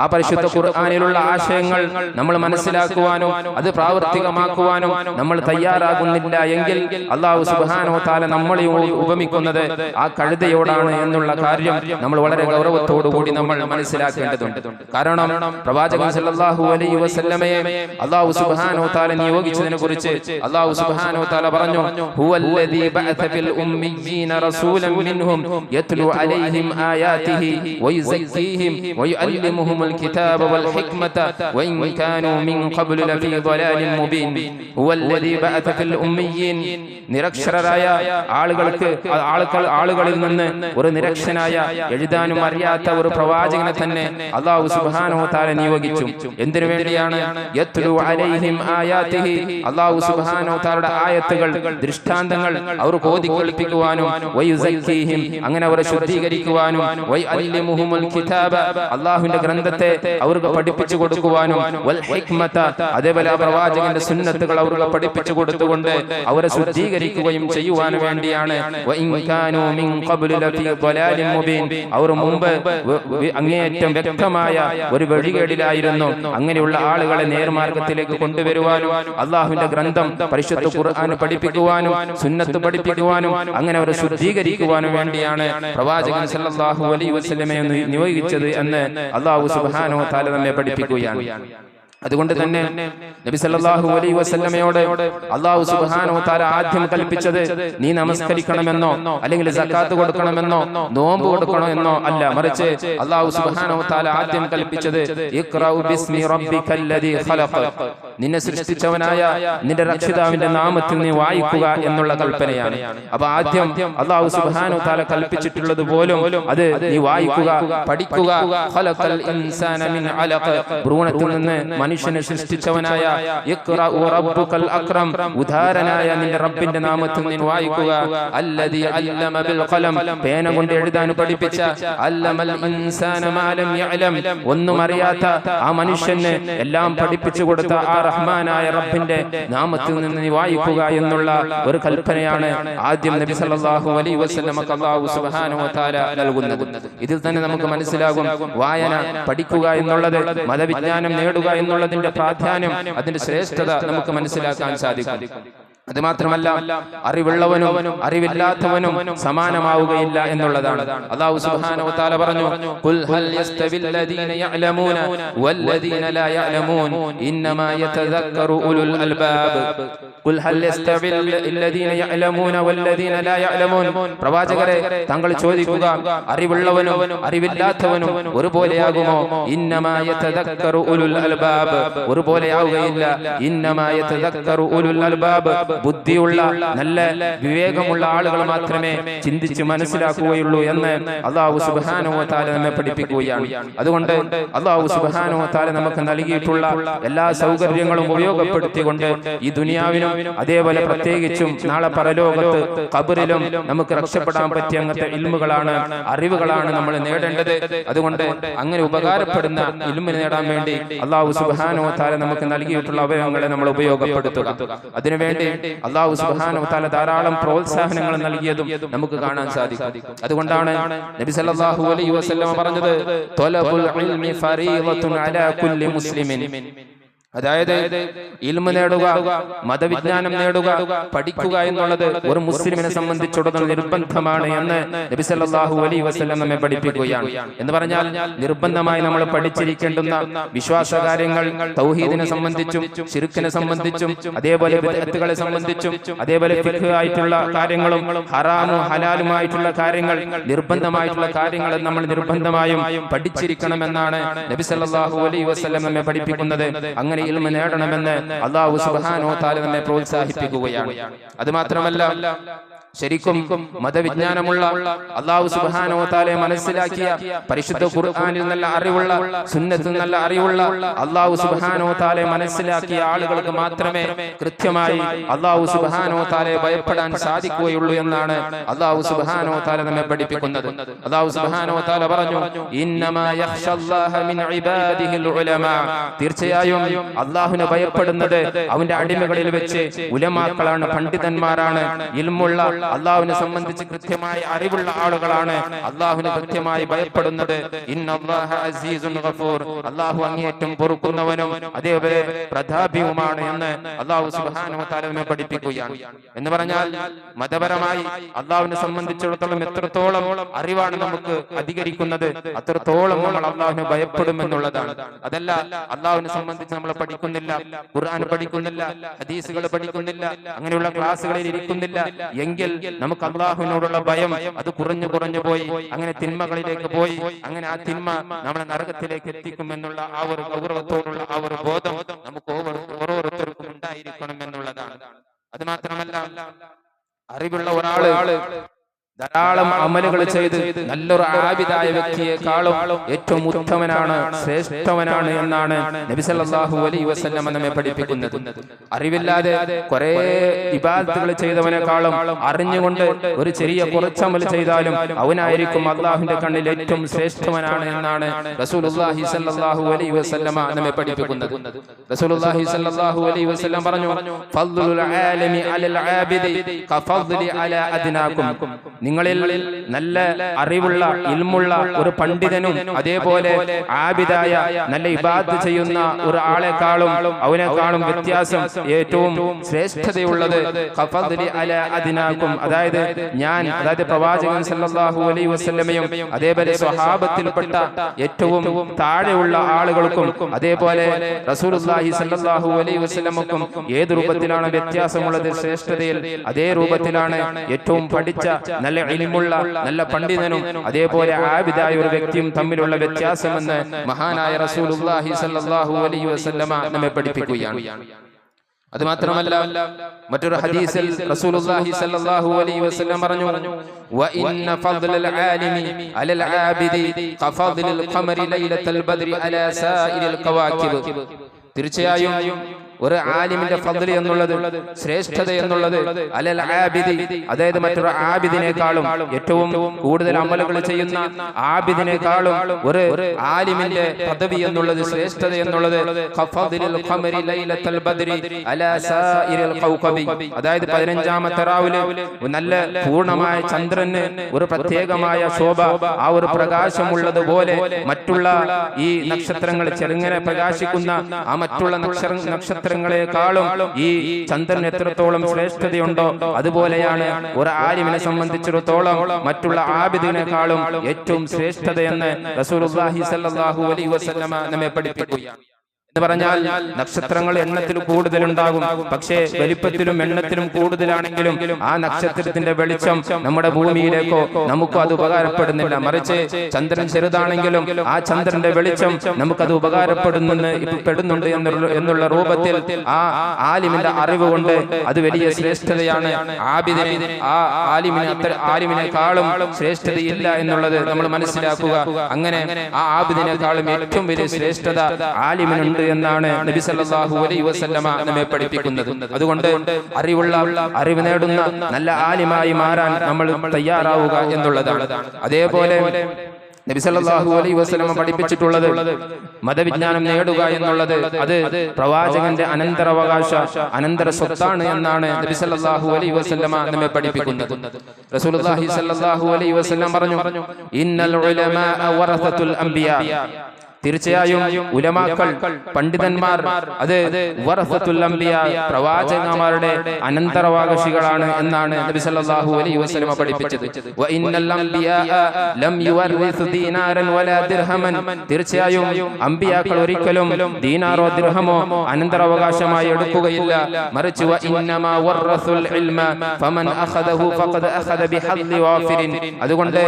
ആ പരിശുദ്ധ ഖുർആനിലുള്ള ആശയങ്ങൾ നമ്മൾ മനസ്സിലാക്കുവാനും അത് പ്രാവർത്തികമാക്കുവാനും നമ്മൾ തയ്യാറാകുന്നില്ല എങ്കിൽ അല്ലാഹു സുബ്ഹാനഹു വ തആല നമ്മളെ ഉപമിക്കുന്നത് ആ കഴുതയോടാണ് എന്നുള്ള കാര്യം നമ്മൾ വളരെ ഗൗരവത്തോടു കൂടി നമ്മൾ മനസ്സിലാക്കേണ്ടതുണ്ട്. കാരണം പ്രവാചകൻ സ്വല്ലല്ലാഹു അലൈഹി വസല്ലമയെ അല്ലാഹു സുബ്ഹാനഹു വ തആല നിയോഗിച്ചതിനെ കുറിച്ച് അല്ലാഹു സുബ്ഹാനഹു വ തആല പറഞ്ഞു, ഹുവല്ലദീ ബഅസ ഫിൽ ഉമ്മീയീന റസൂലൻ മിൻഹും യത്ലു അലൈഹിം ആയാതിഹി വയുസക്കീഹിം വയുഅല്ലിമുഹുൽ കിതാബ വൽ ഹിക്മത വഇൻ കാനൂ മിൻ ഖബ്ലു ലഫീ ളലാലിൻ മുബീൻ. ഹുവല്ലദീ ബഅസ ഫിൽ ഉമ്മീയീൻ, നിരക്ഷരരായ ആളുകളിൽ നിന്ന് ഒരു നിരക്ഷനായ എഴുതാനും അറിയാത്ത ഒരു പ്രവാചകനെ തന്നെ അല്ലാഹു സുബ്ഹാനഹു വ തആല നിയോഗിച്ചു. എന്തിനു വേണ്ടിയാണ്? യത്ലു അലൈഹിം ആയാതിഹി, അല്ലാഹു സുബ്ഹാനഹു വ തആലയുടെ ആയത്തുകൾ, ദൃഷ്ടാന്തങ്ങൾ അവർ ഓതിക്കേൾപ്പിക്കുവാനും വയുസക്കീഹിം, അങ്ങനെ അവരെ ശുദ്ധീകരിക്കുവാനും വയഅല്ലിമുഹുൽ കിതാബ, അല്ലാഹുവിന്റെ ഗ്രന്ഥത്തെ അവർക്ക് പഠിപ്പിച്ചു കൊടുക്കുവാനും വൽ ഹിക്മത, അതേപോലെ പ്രവാചകന്റെ സുന്നത്തുകൾ അവർക്ക് പഠിപ്പിച്ചു കൊടുത്തുകൊണ്ട് അവരെ ശുദ്ധീകരിക്കുകയും ചെയ്യുവാൻ വേണ്ടിയാണ്. വഇൻ കാനൂ മിൻ ഖബ്ലു ലഫീ ളലാലിൻ മുബീൻ, അവർ മുമ്പ് അങ്ങേയറ്റം വ്യക്തമായ ഒരു വഴികേടിലായിരുന്നു. അങ്ങനെയുള്ള ആളുകളെ നേർമാർഗത്തിലേക്ക് കൊണ്ടുവരുവാനും അല്ലാഹുവിന്റെ ഗ്രന്ഥം പരിശുദ്ധ ഖുർആൻ പഠിപ്പിക്കുവാനും സുന്നത്ത് പഠിപ്പിക്കുവാനും അങ്ങനെ അവരെ ശുദ്ധീകരിക്കുവാനും വേണ്ടിയാണ് പ്രവാചകൻ സല്ലല്ലാഹു അലൈഹി വസല്ലമയെ നിയോഗിച്ചത് എന്ന് അല്ലാഹു സുബ്ഹാനഹു വ തആല നമ്മെ പഠിപ്പിക്കുകയാണ്. അതുകൊണ്ട് തന്നെ നബി സല്ലല്ലാഹു അലൈഹി വസല്ലമയോട് അല്ലാഹു സുബ്ഹാനഹു വ തആല ആദ്യം കൽപ്പിച്ചത് നീ നമസ്കരിക്കണമെന്നോ അല്ലെങ്കിൽ സക്കാത്ത് കൊടുക്കണമെന്നോ നോമ്പ് കൊടുക്കണമെന്നോ അല്ല, മറിച്ച് അല്ലാഹു സുബ്ഹാനഹു വ തആല ആദ്യം കൽപ്പിച്ചത് ഇഖ്റഉ ബിസ്മി റബ്ബിക്കല്ലദീ ഖലഖ, നിന്നെ സൃഷ്ടിച്ചവനായ നിന്റെ രക്ഷിതാവിന്റെ നാമത്തിൽ നീ വായിക്കുക എന്നുള്ള കൽപ്പനയാണ്. അപ്പോൾ ആദ്യം അല്ലാഹു സുബ്ഹാനഹു വ തആല കൽപ്പിച്ചിട്ടുള്ളത് പോലും അത് നീ വായിക്കുക, പഠിക്കുക. ഖലഖൽ ഇൻസാന മിൻ അലഖ, ഭ്രൂണത്തിൽ നിന്ന് മനുഷ്യനെ സൃഷ്ടിച്ചവനായ ഇഖ്റഉ റബ്ബുകൽ അക്രം, ഉദാരനായ നിന്റെ റബ്ബിന്റെ നാമത്തിൽ നീ വായിക്കുക. അല്ലദീ അല്ലമ ബിൽ ഖലം, പേന കൊണ്ട് എഴുതാൻ പഠിപ്പിച്ച, അല്ലമൽ ഇൻസാന മാ ലം യഅലം, ഒന്നും അറിയാത്ത ആ മനുഷ്യനെ എല്ലാം പഠിപ്പിച്ചു കൊടുത്ത ആ റഹ്മാനായ റബ്ബിന്റെ നാമത്തിൽ നിന്ന് നീ വായിക്കുക എന്നുള്ള ഒരു കൽപ്പനയാണ് ആദ്യം നബി സല്ലല്ലാഹു അലൈഹി വസല്ലമക്ക് അല്ലാഹു സുബ്ഹാനഹു വ തആല നൽകുന്നത്. ഇതിൽ തന്നെ നമുക്ക് മനസ്സിലാകും വായന, പഠിക്കുക എന്നുള്ളത്, മതവിജ്ഞാനം നേടുക എന്നുള്ളതിന്റെ പ്രാധാന്യം, അതിന്റെ ശ്രേഷ്ഠത നമുക്ക് മനസ്സിലാക്കാൻ സാധിക്കും. അത് മാത്രമല്ല അറിവുള്ളവനും അറിവില്ലാത്തവനും സമാനമാവുകയില്ല എന്നുള്ളതാണ്. അല്ലാഹു സുബ്ഹാനഹു വ തആല പറഞ്ഞു, ഖുൽ ഹൽ യസ്തവിൽ ലദീന യഅലമൂന വല്ലദീന ലാ യഅലമൂൻ ഇന്നമാ യതദക്കറു ഉലുൽ അൽബാബ്. ഖുൽ ഹൽ യസ്തവിൽ ലദീന യഅലമൂന വല്ലദീന ലാ യഅലമൂൻ, പ്രവാചകരെ താങ്കൾ ചോദിക്കുക, അറിവുള്ളവനും അറിവില്ലാത്തവനും ഒരുപോലെയാകുമോ? ഇന്നമാ യതദക്കറു ഉലുൽ അൽബാബ്, ഒരുപോലെയാവുകയില്ല. ഇന്നമാ യതദക്കറു ഉലുൽ അൽബാബ്, ബുദ്ധിയുള്ള നല്ല വിവേകമുള്ള ആളുകൾ മാത്രമേ ചിന്തിച്ച് മനസ്സിലാക്കുകയുള്ളൂ എന്ന് അല്ലാഹു സുബ്ഹാനഹു വ തആല നമ്മെ പഠിപ്പിക്കുകയാണ്. അതുകൊണ്ട് അല്ലാഹു സുബ്ഹാനഹു വ തആല നമുക്ക് നൽകിയിട്ടുള്ള എല്ലാ സൗകര്യങ്ങളും ഉപയോഗപ്പെടുത്തിക്കൊണ്ട് ഈ ദുനിയാവിനും അതേപോലെ പ്രത്യേകിച്ചും നാളെ പരലോകത്ത് ഖബറിലും നമുക്ക് രക്ഷപ്പെടാൻ പറ്റിയ അങ്ങനത്തെ ഇൽമുകളാണ്, അറിവുകളാണ് നമ്മൾ നേടേണ്ടത്. അതുകൊണ്ട് അങ്ങനെ ഉപകാരപ്പെടുന്ന ഇൽമിനെ നേടാൻ വേണ്ടി അല്ലാഹു സുബ്ഹാനഹു വ തആല നമുക്ക് നൽകിയിട്ടുള്ള അവയവങ്ങളെ നമ്മൾ ഉപയോഗപ്പെടുത്തുക. അതിനുവേണ്ടി അല്ലാഹു സുബ്ഹാനഹു വ തആല ധാരാളം പ്രോത്സാഹനങ്ങൾ നൽകിയതും നമുക്ക് കാണാൻ സാധിക്കും. അതുകൊണ്ടാണ് നബി സല്ലല്ലാഹു അലൈഹി വസല്ലം പറഞ്ഞത് ത്വലബുൽ ഇൽമി ഫരീളത്തുൻ അലാ കുല്ലി മുസ്ലിമിൻ. അതായത് ഇൽമു നേടുക, മതവിജ്ഞാനം നേടുക, പഠിക്കുക എന്നുള്ളത് ഒരു മുസ്ലിമിനെ സംബന്ധിച്ചിടത്തോളം നിർബന്ധമാണ് എന്ന് നബി സല്ലല്ലാഹു അലൈഹി വസല്ലം നമ്മെ പഠിപ്പിക്കുകയാണ്. എന്ന് പറഞ്ഞാൽ നിർബന്ധമായി നമ്മൾ പഠിച്ചിരിക്കേണ്ടുന്ന വിശ്വാസ കാര്യങ്ങൾ, തൗഹീദിനെ സംബന്ധിച്ചും ശിർക്കിനെ സംബന്ധിച്ചും അതേപോലെ ബിദ്അത്തുകളെ സംബന്ധിച്ചും അതേപോലെ ഫിഖ് ആയിട്ടുള്ള കാര്യങ്ങളും ഹറാമും ഹലാലുമായിട്ടുള്ള കാര്യങ്ങൾ, നിർബന്ധമായിട്ടുള്ള കാര്യങ്ങൾ നമ്മൾ നിർബന്ധമായും പഠിച്ചിരിക്കണമെന്നാണ് നബി സല്ലല്ലാഹു അലൈഹി വസല്ലം നമ്മെ പഠിപ്പിക്കുന്നത്. അങ്ങനെ ഇൽമു നേടണമെന്ന് അല്ലാഹു സുബ്ഹാനഹു വ തആല നമ്മെ പ്രോത്സാഹിപ്പിക്കുകയാണ്. അത് മാത്രമല്ല, ശരിക്കും മതവിജ്ഞാനമുള്ള അല്ലാഹു സുബ്ഹാനഹു വ തആലയെ മനസ്സിലാക്കിയ പരിശുദ്ധ ഖുർആനിൽ നല്ല അറിവുള്ള, സുന്നത്തിൽ നല്ല അറിവുള്ള, അല്ലാഹു സുബ്ഹാനഹു വ തആലയെ മനസ്സിലാക്കിയ ആളുകൾക്ക് മാത്രമേ കൃത്യമായി അല്ലാഹു സുബ്ഹാനഹു വ തആലയെ ഭയപ്പെടാൻ സാധിക്കുകയുള്ളൂ എന്നാണ് അല്ലാഹു സുബ്ഹാനഹു വ തആല നമ്മെ പഠിപ്പിക്കുന്നത്. അല്ലാഹു സുബ്ഹാനഹു വ തആല പറഞ്ഞു, ഇന്നമാ യഖ്ഷല്ലാഹ മിൻ ഇബാദിഹിൽ ഉലമാ. തീർച്ചയായും അല്ലാഹുവിനെ ഭയപ്പെടുന്നത് അവന്റെ അടിമകളിൽ വെച്ച് ഉലമാക്കളാണ്, പണ്ഡിതന്മാരാണ്, ഇൽമുള്ള, അല്ലാഹുവിനെ സംബന്ധിച്ച് കൃത്യമായ അറിവുള്ള ആളുകളാണ് അല്ലാഹുവിനെ കൃത്യമായി ഭയപ്പെടുന്നത്. ഇന്നല്ലാഹ അസീസുൻ ഗഫൂർ. അല്ലാഹു അങ്ങേയറ്റം പൊറുക്കുന്നവനും അതേപോലെ പ്രതാപിയുമാണ് എന്ന് അല്ലാഹു സുബ്ഹാനഹു വ തആല നമ്മെ പഠിപ്പിക്കുകയാണ്. എന്ന് പറഞ്ഞാൽ മതപരമായി അല്ലാഹുവിനെ സംബന്ധിച്ചിടത്തോളം എത്രത്തോളം അറിവാണ് നമുക്ക് അധികരിക്കുന്നത് അത്രത്തോളം നമ്മൾ അല്ലാഹുവിനെ ഭയപ്പെടുമെന്നുള്ളതാണ്. അതല്ല അല്ലാഹുവിനെ സംബന്ധിച്ച് നമ്മൾ പഠിക്കുന്നില്ല, ഖുർആൻ പഠിക്കുന്നില്ല, ഹദീസുകൾ പഠിക്കുന്നില്ല, അങ്ങനെയുള്ള ക്ലാസ്സുകളിൽ ഇരിക്കുന്നില്ല എങ്കിൽ നമുക്ക് അല്ലാഹുവിനോടുള്ള ഭയം അത് കുറഞ്ഞു പോയി അങ്ങനെ തിന്മകളിലേക്ക് പോയി അങ്ങനെ ആ തിന്മ നമ്മളെ നരകത്തിലേക്ക് എത്തിക്കുമെന്നുള്ള ആ ഒരു ഗൗരവത്തോടുള്ള ആ ഒരു ബോധം നമുക്ക് ഓരോരുത്തർക്കും ഉണ്ടായിരിക്കണം എന്നുള്ളതാണ്. അത് മാത്രമല്ല, അറിവുള്ള ഒരാള് ധാരാളം അമലുകൾ ചെയ്ത് നല്ലൊരു ആബിദായ വ്യക്തിയെക്കാളും ഏറ്റവും ഉത്തമനാണ്, ശ്രേഷ്ഠവനാണ് എന്നാണ് നബി സല്ലല്ലാഹു അലൈഹി വസല്ലം നമ്മെ പഠിപ്പിക്കുന്നത്. അറിവില്ലാതെ കുറെ ഇബാദത്തുകൾ ചെയ്തവനേക്കാളും അറിഞ്ഞുകൊണ്ട് ഒരു ചെറിയ കുറച്ചമൽ ചെയ്താലും അവനായിരിക്കും അല്ലാഹുവിന്റെ കണ്ണിൽ ഏറ്റവും ശ്രേഷ്ഠവനാണ് എന്നാണ് റസൂലുള്ളാഹി സ്വല്ലല്ലാഹു അലൈഹി വസല്ലം നമ്മെ പഠിപ്പിക്കുന്നത്. റസൂലുള്ളാഹി സ്വല്ലല്ലാഹു അലൈഹി വസല്ലം പറഞ്ഞു, ഫദ്ലുൽ ആലിമി അലൽ ആബിദി കഫദ്ലി അലാ അദ്നാകും. നിങ്ങളിൽ നല്ല അറിവുള്ള, ഇൽമുള്ള ഒരു പണ്ഡിതനും അതേപോലെ ആബിദായ നല്ല ഇബാദത്ത് ചെയ്യുന്ന ഒരു ആളെക്കാളും അവനേക്കാളും വ്യത്യാസം, ഏറ്റവും ശ്രേഷ്ഠതയുള്ളത് ഖഫദ്ലി അലാ അദ്നാകും. അതായത് പ്രവാചകൻ സല്ലല്ലാഹു അലൈഹി വസല്ലമയും അതേപോലെ സ്വഹാബത്തിൽപ്പെട്ട ഏറ്റവും താഴെയുള്ള ആളുകൾക്കും അതേപോലെ റസൂലുള്ളാഹി സല്ലല്ലാഹു അലൈഹി വസല്ലമക്കും ഏത് രൂപത്തിലാണ് വ്യത്യാസമുള്ളത് ശ്രേഷ്ഠതയിൽ, അതേ രൂപത്തിലാണ് ഏറ്റവും പഠിച്ച നല്ല ഇൽമുള്ള നല്ല പണ്ഡിതനും അതേപോലെ ആബിദായ ഒരു വ്യക്തിയും തമ്മിലുള്ള വ്യത്യാസമെന്ന് മഹാനായ റസൂലുള്ളാഹി സ്വല്ലല്ലാഹു അലൈഹി വസല്ലമ നമ്മെ പഠിപ്പിക്കുകയാണ്. അത് മാത്രമല്ല, മറ്റൊരു ഹദീസിൽ റസൂലുള്ളാഹി സ്വല്ലല്ലാഹു അലൈഹി വസല്ലം പറഞ്ഞു, വഇന്ന ഫദ്ലൽ ആലിമി അലൽ ആബിദി കഫദ്ലിൽ ഖമരി ലൈലത്തുൽ ബദ്രി അലാ സായിരിൽ ഖവാകിബ്. തീർച്ചയായും ഒരു ആലിമിന്റെ ഫദ്ല് എന്നുള്ളത്, ശ്രേഷ്ഠത എന്നുള്ളത് അലൽ ആബിദി, അതായത് മറ്റൊരു ആബിദിനേക്കാളും ഏറ്റവും കൂടുതൽ അമലുകൾ ചെയ്യുന്ന ആബിദിനേക്കാളും ഒരു ആലിമിന്റെ പദവി എന്നുള്ളത്, ശ്രേഷ്ഠത എന്നുള്ളത് ഖഫദ്ലിൽ ഖമരി ലൈലത്തുൽ ബദ്രി അലാ സായിരിൽ ഖൗകബി. അതായത് 15ാമത്തെ രാവിലെ നല്ല പൂർണ്ണമായ ചന്ദ്രന് ഒരു പ്രത്യേകമായ ശോഭ, ആ ഒരു പ്രകാശമുള്ളതുപോലെ മറ്റുള്ള ഈ നക്ഷത്രങ്ങൾ ചെറുങ്ങനെ പ്രകാശിക്കുന്ന ആ മറ്റുള്ള നക്ഷത്രങ്ങളെക്കാളും ഈ ചന്ദ്രൻ എത്രത്തോളം ശ്രേഷ്ഠതയുണ്ടോ അതുപോലെയാണ് ഒരു ആലിമിനെ സംബന്ധിച്ചിടത്തോളം മറ്റുള്ള ആബിദിനേക്കാളും ഏറ്റവും ശ്രേഷ്ഠതയെന്ന് റസൂലുള്ളാഹി സ്വല്ലല്ലാഹു അലൈഹി വസല്ലമ നമ്മെ പഠിപ്പിക്കുകയാണ്. എന്ന് പറഞ്ഞാൽ നക്ഷത്രങ്ങൾ എണ്ണത്തിൽ കൂടുതലുണ്ടാകും, പക്ഷേ വലിപ്പത്തിലും എണ്ണത്തിലും കൂടുതലാണെങ്കിലും ആ നക്ഷത്രത്തിന്റെ വെളിച്ചം നമ്മുടെ ഭൂമിയിലേക്കോ നമുക്കോ അത് ഉപകാരപ്പെടുന്നില്ല. മറിച്ച് ചന്ദ്രൻ ചെറുതാണെങ്കിലും ആ ചന്ദ്രന്റെ വെളിച്ചം നമുക്കത് ഉപകാരപ്പെടുന്നുണ്ട് എന്നുള്ള രൂപത്തിൽ ആ ആലിമിന്റെ അറിവ് കൊണ്ട് അത് വലിയ ശ്രേഷ്ഠതയാണ്. ആലിമിനെക്കാളും ശ്രേഷ്ഠതയില്ല എന്നുള്ളത് നമ്മൾ മനസ്സിലാക്കുക. അങ്ങനെ ആ ആബിദിനെക്കാളും ഏറ്റവും വലിയ ശ്രേഷ്ഠത ആലിമിനുണ്ട് എന്നാണ് നബി സല്ലല്ലാഹു അലൈഹി വസല്ലമ നമ്മെ പഠിപ്പിക്കുന്നത്. അതുകൊണ്ട് അറിവ് നേടുന്ന നല്ല ആലിമായി മാറാൻ നമ്മൾ തയ്യാറാവുക എന്നുള്ളതാണ്. അതേപോലെ നബി സല്ലല്ലാഹു അലൈഹി വസല്ലമ പഠിപ്പിച്ചിട്ടുള്ളത് മതവിജ്ഞാനം നേടുക എന്നുള്ളത് അത് പ്രവാചകന്റെ അനന്തര സ്വത്താണ് എന്നാണ് നബി സല്ലല്ലാഹു അലൈഹി വസല്ലമ നമ്മെ പഠിപ്പിക്കുന്നത്. റസൂലുള്ളാഹി സല്ലല്ലാഹു അലൈഹി വസല്ലം പറഞ്ഞു, ഇന്നൽ ഉലമാഅ വറസത്തുൽ അംബിയാ, തീർച്ചയായും ഉലമാക്കൾ, പണ്ഡിതന്മാർ അത് വറസത്തുൽ അംബിയാ, പ്രവാചകന്മാരുടെ അനന്തരാവകാശികളാണ് എന്നാണ് നബി സല്ലല്ലാഹു അലൈഹി വസല്ലം പഠിപ്പിച്ചത്. വ ഇന്നൽ അംബിയാ ലം യുവറിസു ദീനാരൻ വലാ ദിർഹമൻ, തീർച്ചയായും അംബിയാക്കൾ ഒരിക്കലും ദീനാറോ ദിർഹമോ അനന്തരാവകാശമായി എടുക്കുകയില്ല. മറിച്ച് വ ഇന്നമാ വറസുൽ ഇൽമ ഫമൻ അഖദഹു ഫഖദ് അഖദ ബിഹദ്ദി വാഫിരിൻ, അതുകൊണ്ട്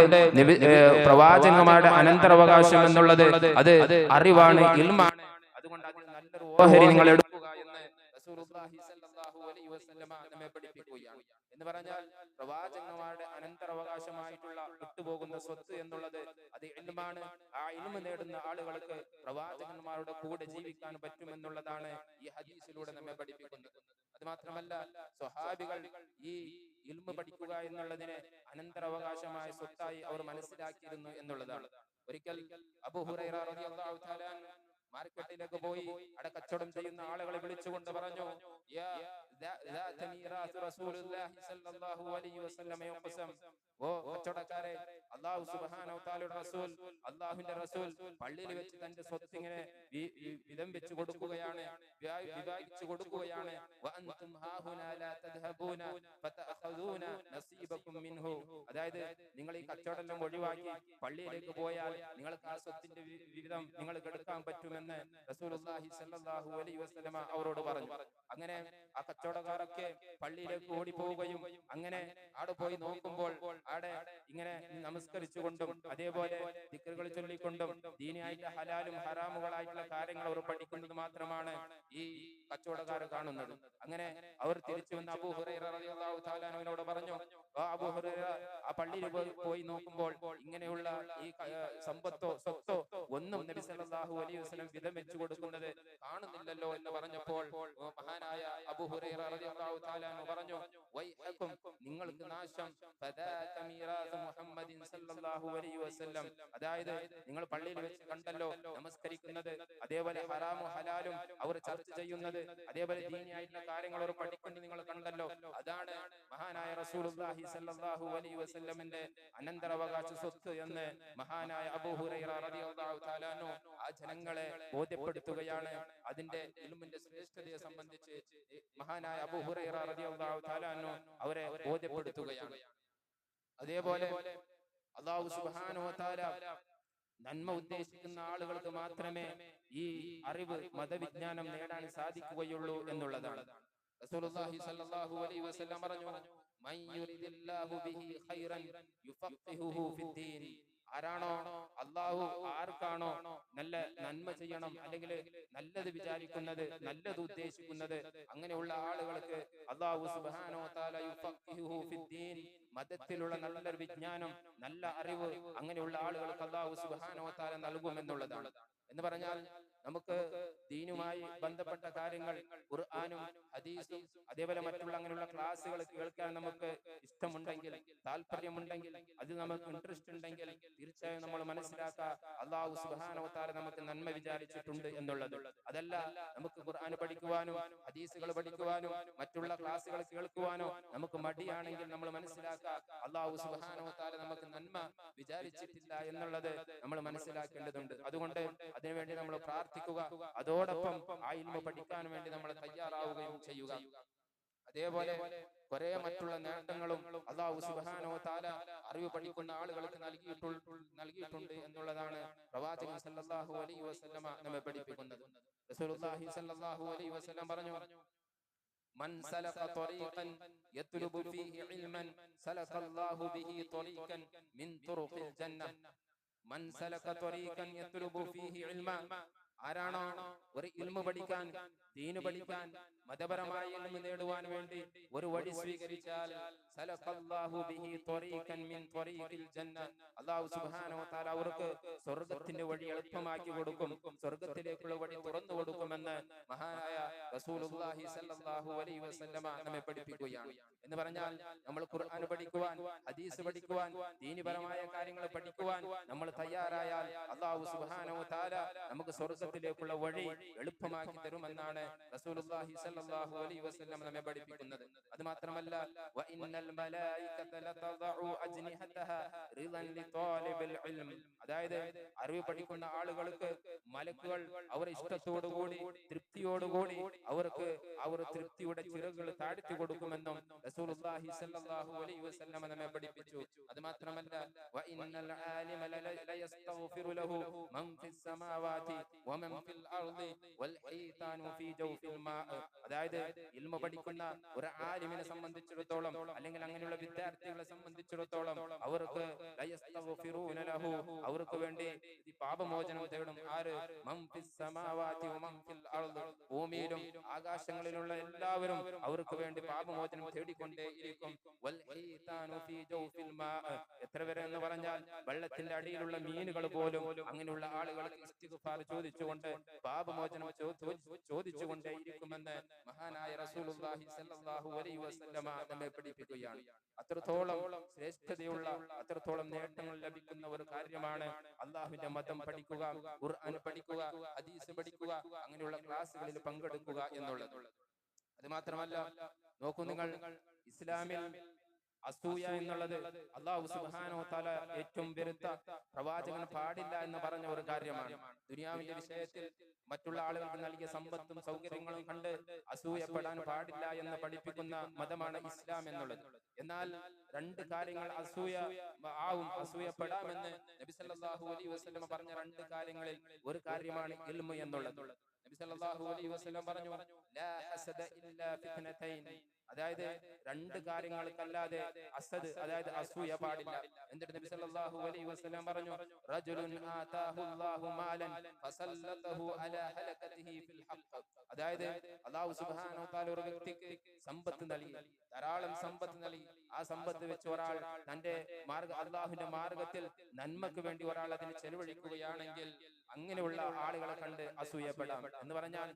പ്രവാചകന്മാരുടെ അനന്തരാവകാശം എന്നുള്ളത് അത് അറിവാണ്, ഇൽമാണ്. അതുകൊണ്ട് അതിൽ നല്ലൊരു ഓഹരി നിങ്ങൾ എടുക്കുക എന്ന് റസൂലുള്ളാഹി സ്വല്ലല്ലാഹു അലൈഹി വസല്ലമ നമ്മെ പഠിപ്പിക്കുകയാണ്. എന്ന് പറഞ്ഞാൽ പ്രവാചകന്മാരുടെ അനന്തരാവകാശമായിട്ടുള്ള വിട്ടുപോകുന്ന സ്വത്ത് എന്നുള്ളത് അത് ഇൽമാണ്. ആ ഇൽമ നേടുന്ന ആളുകൾക്ക് പ്രവാചകന്മാരുടെ കൂടെ ജീവിക്കാൻ പറ്റുമെന്നുള്ളതാണ് ഈ ഹദീസിലൂടെ നമ്മെ പഠിപ്പിക്കുന്നത്. അത് മാത്രമല്ല, സ്വഹാബികൾ ഈ ഇൽമ പഠിക്കുക എന്നുള്ളതിനെ അനന്തരാവകാശമായ സ്വത്തായി അവർ മനസ്സിലാക്കിയിരുന്നു എന്നുള്ളതാണ്. ഒരിക്കൽ അബൂ ഹുറൈറ റളിയല്ലാഹു തആല മാർക്കറ്റിലേക്ക് പോയി അവിടെ കച്ചവടം ചെയ്യുന്ന ആളുകളെ വിളിച്ചുകൊണ്ട് പറഞ്ഞു, യാ ദാത മീറാത്ത് റസൂലുള്ളാഹി സ്വല്ലല്ലാഹു അലൈഹി വസല്ലം യഖസം, ഓ കച്ചവടക്കാരെ, അല്ലാഹു സുബ്ഹാനഹു വ തആലയുടെ റസൂൽ, അല്ലാഹുവിന്റെ റസൂൽ പള്ളിയിൽ വെച്ച് തന്റെ സ്വത്ത് ഇങ്ങനെ വിധം വെച്ച് കൊടുക്കുകയാണ്, വിഭാഗിച്ചു കൊടുക്കുകയാണ്. വ അൻതും ഹാഹുനാ ലാ തദ്ഹബൂന ഫതഅഖദൂന നസീബകും മിൻഹു, അതായത് നിങ്ങൾ ഈ കച്ചവടം ഒഴിവാക്കി പള്ളിയിലേക്ക് പോയാൽ നിങ്ങൾക്ക് ആ സ്വത്തിന്റെ വിഹിതം നിങ്ങൾക്ക് എടുക്കാൻ പറ്റുമെന്ന് റസൂലുള്ളാഹി സ്വല്ലല്ലാഹു അലൈഹി വസല്ലമ അവരോട് പറഞ്ഞു. അങ്ങനെ ആ കച്ചവടക്കാരൊക്കെ പള്ളിയിലേക്ക് ഓടിപ്പോവുകയും അങ്ങനെ അവിടെ പോയി നോക്കുമ്പോൾ അവിടെ ഇങ്ങനെ നമസ്കരിച്ചുകൊണ്ടും അതേപോലെ ദിക്റുകൾ ചൊല്ലിക്കൊണ്ടും ദീനിയായിട്ട് ഹലാലും ഹറാമുകളായിട്ടുള്ള കാര്യങ്ങൾ അവർ പഠിക്കുന്നത് മാത്രമാണ് ഈ കച്ചവടക്കാർ കാണുന്നത്. അങ്ങനെ അവർ തിരിച്ചു വന്ന് അബൂ ഹുറൈറ റളിയല്ലാഹു തആല അൻഹുവിനോട് പറഞ്ഞു, അബൂ ഹുറൈറ, ആ പള്ളിയിൽ പോയി നോക്കുമ്പോൾ ഇങ്ങനെയുള്ള ഈ സമ്പത്തോ സ്വത്തോ ഒന്നും നബി സല്ലല്ലാഹു അലൈഹി വസല്ലം വിധം വെച്ചു കൊടുക്കുന്നത് കാണുന്നില്ലല്ലോ എന്ന് പറഞ്ഞപ്പോൾ മഹാനായ അബൂ ഹുറൈറ റളിയല്ലാഹു തആല അൻഹു പറഞ്ഞു, വൈഹക്കും, നിങ്ങൾക്ക് നാശം, ഫദാക മീറാസ് മുഹമ്മദിൻ സല്ലല്ലാഹു അലൈഹി വസല്ലം, അതായത് നിങ്ങൾ പള്ളിയിൽ വെച്ച് കണ്ടല്ലോ നമസ്കരിക്കുന്നത്, അതേപോലെ ഹറാമും ഹലാലും അവർ ചർച്ച ചെയ്യുന്നത്, അതേപോലെ ദീനിയായിട്ടുള്ള കാര്യങ്ങൾ അവർ പഠിക്കുന്നത് നിങ്ങൾ കണ്ടല്ലോ, അതാണ് മഹാനായ റസൂലുള്ളാഹി സ്വല്ലല്ലാഹു അലൈഹി വസല്ലമിന്റെ അനന്തരാവകാശ സ്വത്ത് എന്ന് മഹാനായ അബൂ ഹുറൈറ റളിയല്ലാഹു തആല അൻഹു ആ ജനങ്ങളെ ബോധ്യപ്പെടുത്തുകയാണ്. അതിന്റെ ഇൽമിന്റെ ശ്രേഷ്ഠതയെ സംബന്ധിച്ച് മഹാനായ അബൂ ഹുറൈറ റളിയല്ലാഹു തആല അൻഹു അവരെ ബോധ്യപ്പെടുത്തുകയാണ്. അതേപോലെ അല്ലാഹു സുബ്ഹാനഹു വ തആല നന്മ ഉദ്ദേശിക്കുന്ന ആളുകൾക്ക് മാത്രമേ ഈ അറിവ്, മതവിജ്ഞാനം നേടാൻ സാധിക്കുകയുള്ളൂ എന്നുള്ളതാണ്. റസൂലുള്ളാഹി സ്വല്ലല്ലാഹു അലൈഹി വസല്ലം പറഞ്ഞു, മൻ യുരിദില്ലാഹു ബിഹി ഖൈറൻ യുഫഖിഹുഹു ഫിദ്ദീൻ, ആരാണോ അല്ലാഹു ആർക്കാണോ നല്ല നന്മ ചെയ്യണം അല്ലെങ്കിൽ നല്ലത് വിചാരിക്കുന്നത്, നല്ലത് ഉദ്ദേശിക്കുന്നത്, അങ്ങനെയുള്ള ആളുകൾക്ക് അല്ലാഹു സുബ്ഹാനഹു വ തആല യുഫഖിഹുഹു ഫിദ്ദീൻ, മതത്തിലുള്ള നല്ലൊരു വിജ്ഞാനം, നല്ല അറിവ് അങ്ങനെയുള്ള ആളുകൾക്ക് അല്ലാഹു സുബ്ഹാനഹു വ തആല നൽകുമെന്നുള്ളതാണ്. എന്ന് പറഞ്ഞാൽ നമുക്ക് ദീനുമായി ബന്ധപ്പെട്ട കാര്യങ്ങൾ, ഖുർആനും ഹദീസും അതേപോലെ മറ്റുള്ള അങ്ങനെയുള്ള ക്ലാസ്സുകൾ കേൾക്കാൻ നമുക്ക് ഇഷ്ടമുണ്ടെങ്കിൽ, താല്പര്യമുണ്ടെങ്കിൽ, അത് നമുക്ക് ഇൻട്രസ്റ്റ് ഉണ്ടെങ്കിൽ തീർച്ചയായും നമ്മൾ മനസ്സിലാക്കുക അല്ലാഹു സുബ്ഹാനഹു വ തആല നമുക്ക് നന്മ വിചാരിച്ചിട്ടുണ്ട് എന്നുള്ളത്. അതല്ല നമുക്ക് ഖുർആൻ പഠിക്കുവാനോ ഹദീസുകൾ പഠിക്കുവാനോ മറ്റുള്ള ക്ലാസ്സുകൾ കേൾക്കുവാനോ നമുക്ക് മടിയാണെങ്കിൽ നമ്മൾ മനസ്സിലാക്കുക അല്ലാഹു സുബ്ഹാനഹു വ തആല നമുക്ക് നന്മ വിചാരിച്ചിട്ടില്ല എന്നുള്ളത് നമ്മൾ മനസ്സിലാക്കേണ്ടതുണ്ട്. അതുകൊണ്ട് അതിനുവേണ്ടി നമ്മൾ പ്രാർത്ഥിക്കുക, അതോടൊപ്പം ആ ഇൽമ പഠിക്കാൻ വേണ്ടി നമ്മൾ തയ്യാറാവുകയും ചെയ്യുക. അതേപോലെ കുറെ മറ്റുള്ള നേട്ടങ്ങളും അല്ലാഹു സുബ്ഹാനഹു വ തആല അറിവ് പഠിക്കുന്ന ആളുകൾക്ക് നൽകിയിട്ടുണ്ട് എന്നുള്ളതാണ് പ്രവാചകൻ സല്ലല്ലാഹു അലൈഹി വസല്ലമ നമ്മെ പഠിപ്പിക്കുന്നത്. റസൂലുള്ളാഹി സല്ലല്ലാഹു അലൈഹി വസല്ലം പറഞ്ഞു, മൻ സലക ത്വരീഖൻ യത്ലുബു ഫീഹി ഇൽമൻ സലകല്ലാഹു ബിഹി ത്വരീഖൻ മിൻ തുറുഖിൽ ജന്ന. മൻ സലക ത്വരീഖൻ യത്ലുബു ഫീഹി ഇൽമ, ആരാണോ ഒരു ഇൽമു പഠിക്കാൻ, ദീന് പഠിക്കാൻ, മതപരമായ ഇൽമു നേടുവാൻ വേണ്ടി ഒരു വഴി സ്വീകരിച്ചാൽ സലഖല്ലാഹു ബിഹി ത്വരീഖൻ മിൻ ത്വരീഖിൽ ജന്ന, അല്ലാഹു സുബ്ഹാനഹു വ തആല അവർക്ക് സ്വർഗ്ഗത്തിന്റെ വഴി എളുപ്പമാക്കി കൊടുക്കും, സ്വർഗ്ഗത്തിലേക്കുള്ള വഴി തുറന്നു കൊടുക്കുമെന്ന് മഹാനായ റസൂലുള്ളാഹി സ്വല്ലല്ലാഹു അലൈഹി വസല്ലമ നമ്മെ പഠിപ്പിക്കുകയാണ്. എന്ന് പറഞ്ഞാൽ നമ്മൾ ഖുർആൻ പഠിക്കുവാൻ, ഹദീസ് പഠിക്കുവാൻ, ദീനിപരമായ കാര്യങ്ങൾ പഠിക്കുവാൻ നമ്മൾ തയ്യാറായാൽ അല്ലാഹു സുബ്ഹാനഹു വ തആല നമുക്ക് സ്വർഗ്ഗത്തിലേക്കുള്ള വഴി എളുപ്പമാക്കി തരുമെന്നാണ് റസൂലുള്ളാഹി സ്വല്ലല്ലാഹു അലൈഹി വസല്ലം നമ്മെ പഠിപ്പിക്കുന്നത്. അത് മാത്രമല്ല, വ ഇന്നൽ മലായികത ലതദഉ അജ്നിഹതഹാ റിളൻ ലിതാലിബിൽ ഇൽം, അതായത് അറിവ് പഠിക്കുന്ന ആളുകൾക്ക് മലക്കുകൾ അവർ ഇഷ്ടത്തോടുകൂടി തൃപ്തിയോടുകൂടി അവർക്ക് അവർ തൃപ്തിയുടെ ചിറകുകൾ താഴ്ത്തി കൊടുക്കുമെന്നും റസൂലുള്ളാഹി സ്വല്ലല്ലാഹു അലൈഹി വസല്ലം നമ്മെ പഠിപ്പിച്ചു. അത് മാത്രമല്ല, വ ഇന്നൽ ആലിമ ലയസ്തഗ്ഫിറു ലഹു മൻ ഫിസ് സമാവാതി വമൻ ഫിൽ അർളി വൽ ഹീതാനു ഫീ ജൗഫിൽ മാ, അതായത് ഇൽമു പഠിക്കുന്ന ഒരു ആലിമിനെ സംബന്ധിച്ചിടത്തോളം അല്ലെങ്കിൽ അങ്ങനെയുള്ള വിദ്യാർത്ഥികളെ സംബന്ധിച്ചിടത്തോളം അവർക്ക് ലയസ്തഗ്ഫിറൂന ലഹു, അവർക്ക് വേണ്ടി പാപമോചനം തേടും. ആര്? മൻ ഫിസ് സമാവാതി വമൻ ഫിൽ അർളി, ഭൂമിയിലും ആകാശങ്ങളിലുള്ള എല്ലാവരും അവർക്ക് വേണ്ടി പാപമോചനം തേടിക്കൊണ്ടേയിരിക്കും. വൽ ഹീതാനു ഫീ ജൗഫിൽ മാ, എത്ര വരെ എന്ന് പറഞ്ഞാൽ വെള്ളത്തിന്റെ അടിയിലുള്ള മീനുകൾ പോലും അങ്ങനെയുള്ള ആളുകൾക്ക് ഇസ്തിഗ്ഫാർ ചോദിച്ചുകൊണ്ട് പാപമോചനം ചോദിച്ചുകൊണ്ടേയിരിക്കുമെന്ന് മഹാനായ റസൂലുള്ളാഹി സ്വല്ലല്ലാഹു അലൈഹി വസല്ലമ നമ്മെ പഠിപ്പിക്കുകയാണ്. അത്രത്തോളം ശ്രേഷ്ഠതയുള്ള, അത്രത്തോളം നേട്ടങ്ങൾ ലഭിക്കുന്ന ഒരു കാര്യമാണ് അള്ളാഹുവിന്റെ മതം പഠിക്കുക, ഖുർആൻ പഠിക്കുക, ഹദീസ് പഠിക്കുക, അങ്ങനെയുള്ള ക്ലാസ്സുകളിൽ പങ്കെടുക്കുക എന്നുള്ളത്. അത് മാത്രമല്ല, നോക്കൂ നിങ്ങൾ, ഇസ്ലാമിൽ അസൂയ എന്നുള്ളത് അല്ലാഹു സുബ്ഹാനഹു വ തആല ഏറ്റവും വെറുത്ത, പ്രവാചകൻ പാടില്ല എന്ന് പറഞ്ഞ ഒരു കാര്യമാണ്. ദുനിയാവിന്റെ വിഷയത്തിൽ മറ്റുള്ള ആളുകൾക്ക് നൽകിയ സമ്പത്തും സൗകര്യങ്ങളും കണ്ട് അസൂയപ്പെടാൻ പാടില്ല എന്ന് പഠിപ്പിക്കുന്ന മതമാണ് ഇസ്ലാം എന്നുള്ളത്. എന്നാൽ രണ്ട് കാര്യങ്ങൾ അസൂയപ്പെടാമെന്ന് നബി സല്ലല്ലാഹു അലൈഹി വസല്ലം പറഞ്ഞ രണ്ട് കാര്യങ്ങളിൽ ഒരു കാര്യമാണ് ഇൽമു എന്നുള്ളത്. നബി സല്ലല്ലാഹു അലൈഹി വസല്ലം പറഞ്ഞു, ലാ ഹസദ ഇല്ലാ ഫിത്നതൈൻ, അതായത് രണ്ട് കാര്യങ്ങൾക്കല്ലാതെ അസദ്, അതായത് അസൂയ പാടില്ല. എന്നിട്ട് നബി സല്ലല്ലാഹു അലൈഹി വസല്ലം പറഞ്ഞു, റജുലുൻ ആതാഹുല്ലാഹു മാലൻ ഫസല്ലതഹു അലാ ഹലകതിഹി ഫിൽ ഹഖ്, അതായത് അല്ലാഹു സുബ്ഹാനഹു വ തആല ഒരു വ്യക്തിക്ക് സമ്പത്ത് നൽകി, ധാരാളം സമ്പത്ത് നൽകി. ആ സമ്പത്ത് വെച്ച് ഒരാൾ തന്റെ അല്ലാഹുവിന്റെ മാർഗത്തിൽ നന്മക്ക് വേണ്ടി ഒരാൾ അതിന് ചെലവഴിക്കുകയാണെങ്കിൽ അങ്ങനെയുള്ള ആളുകളെ കണ്ട് അസൂയപ്പെടാം. എന്ന് പറഞ്ഞാൽ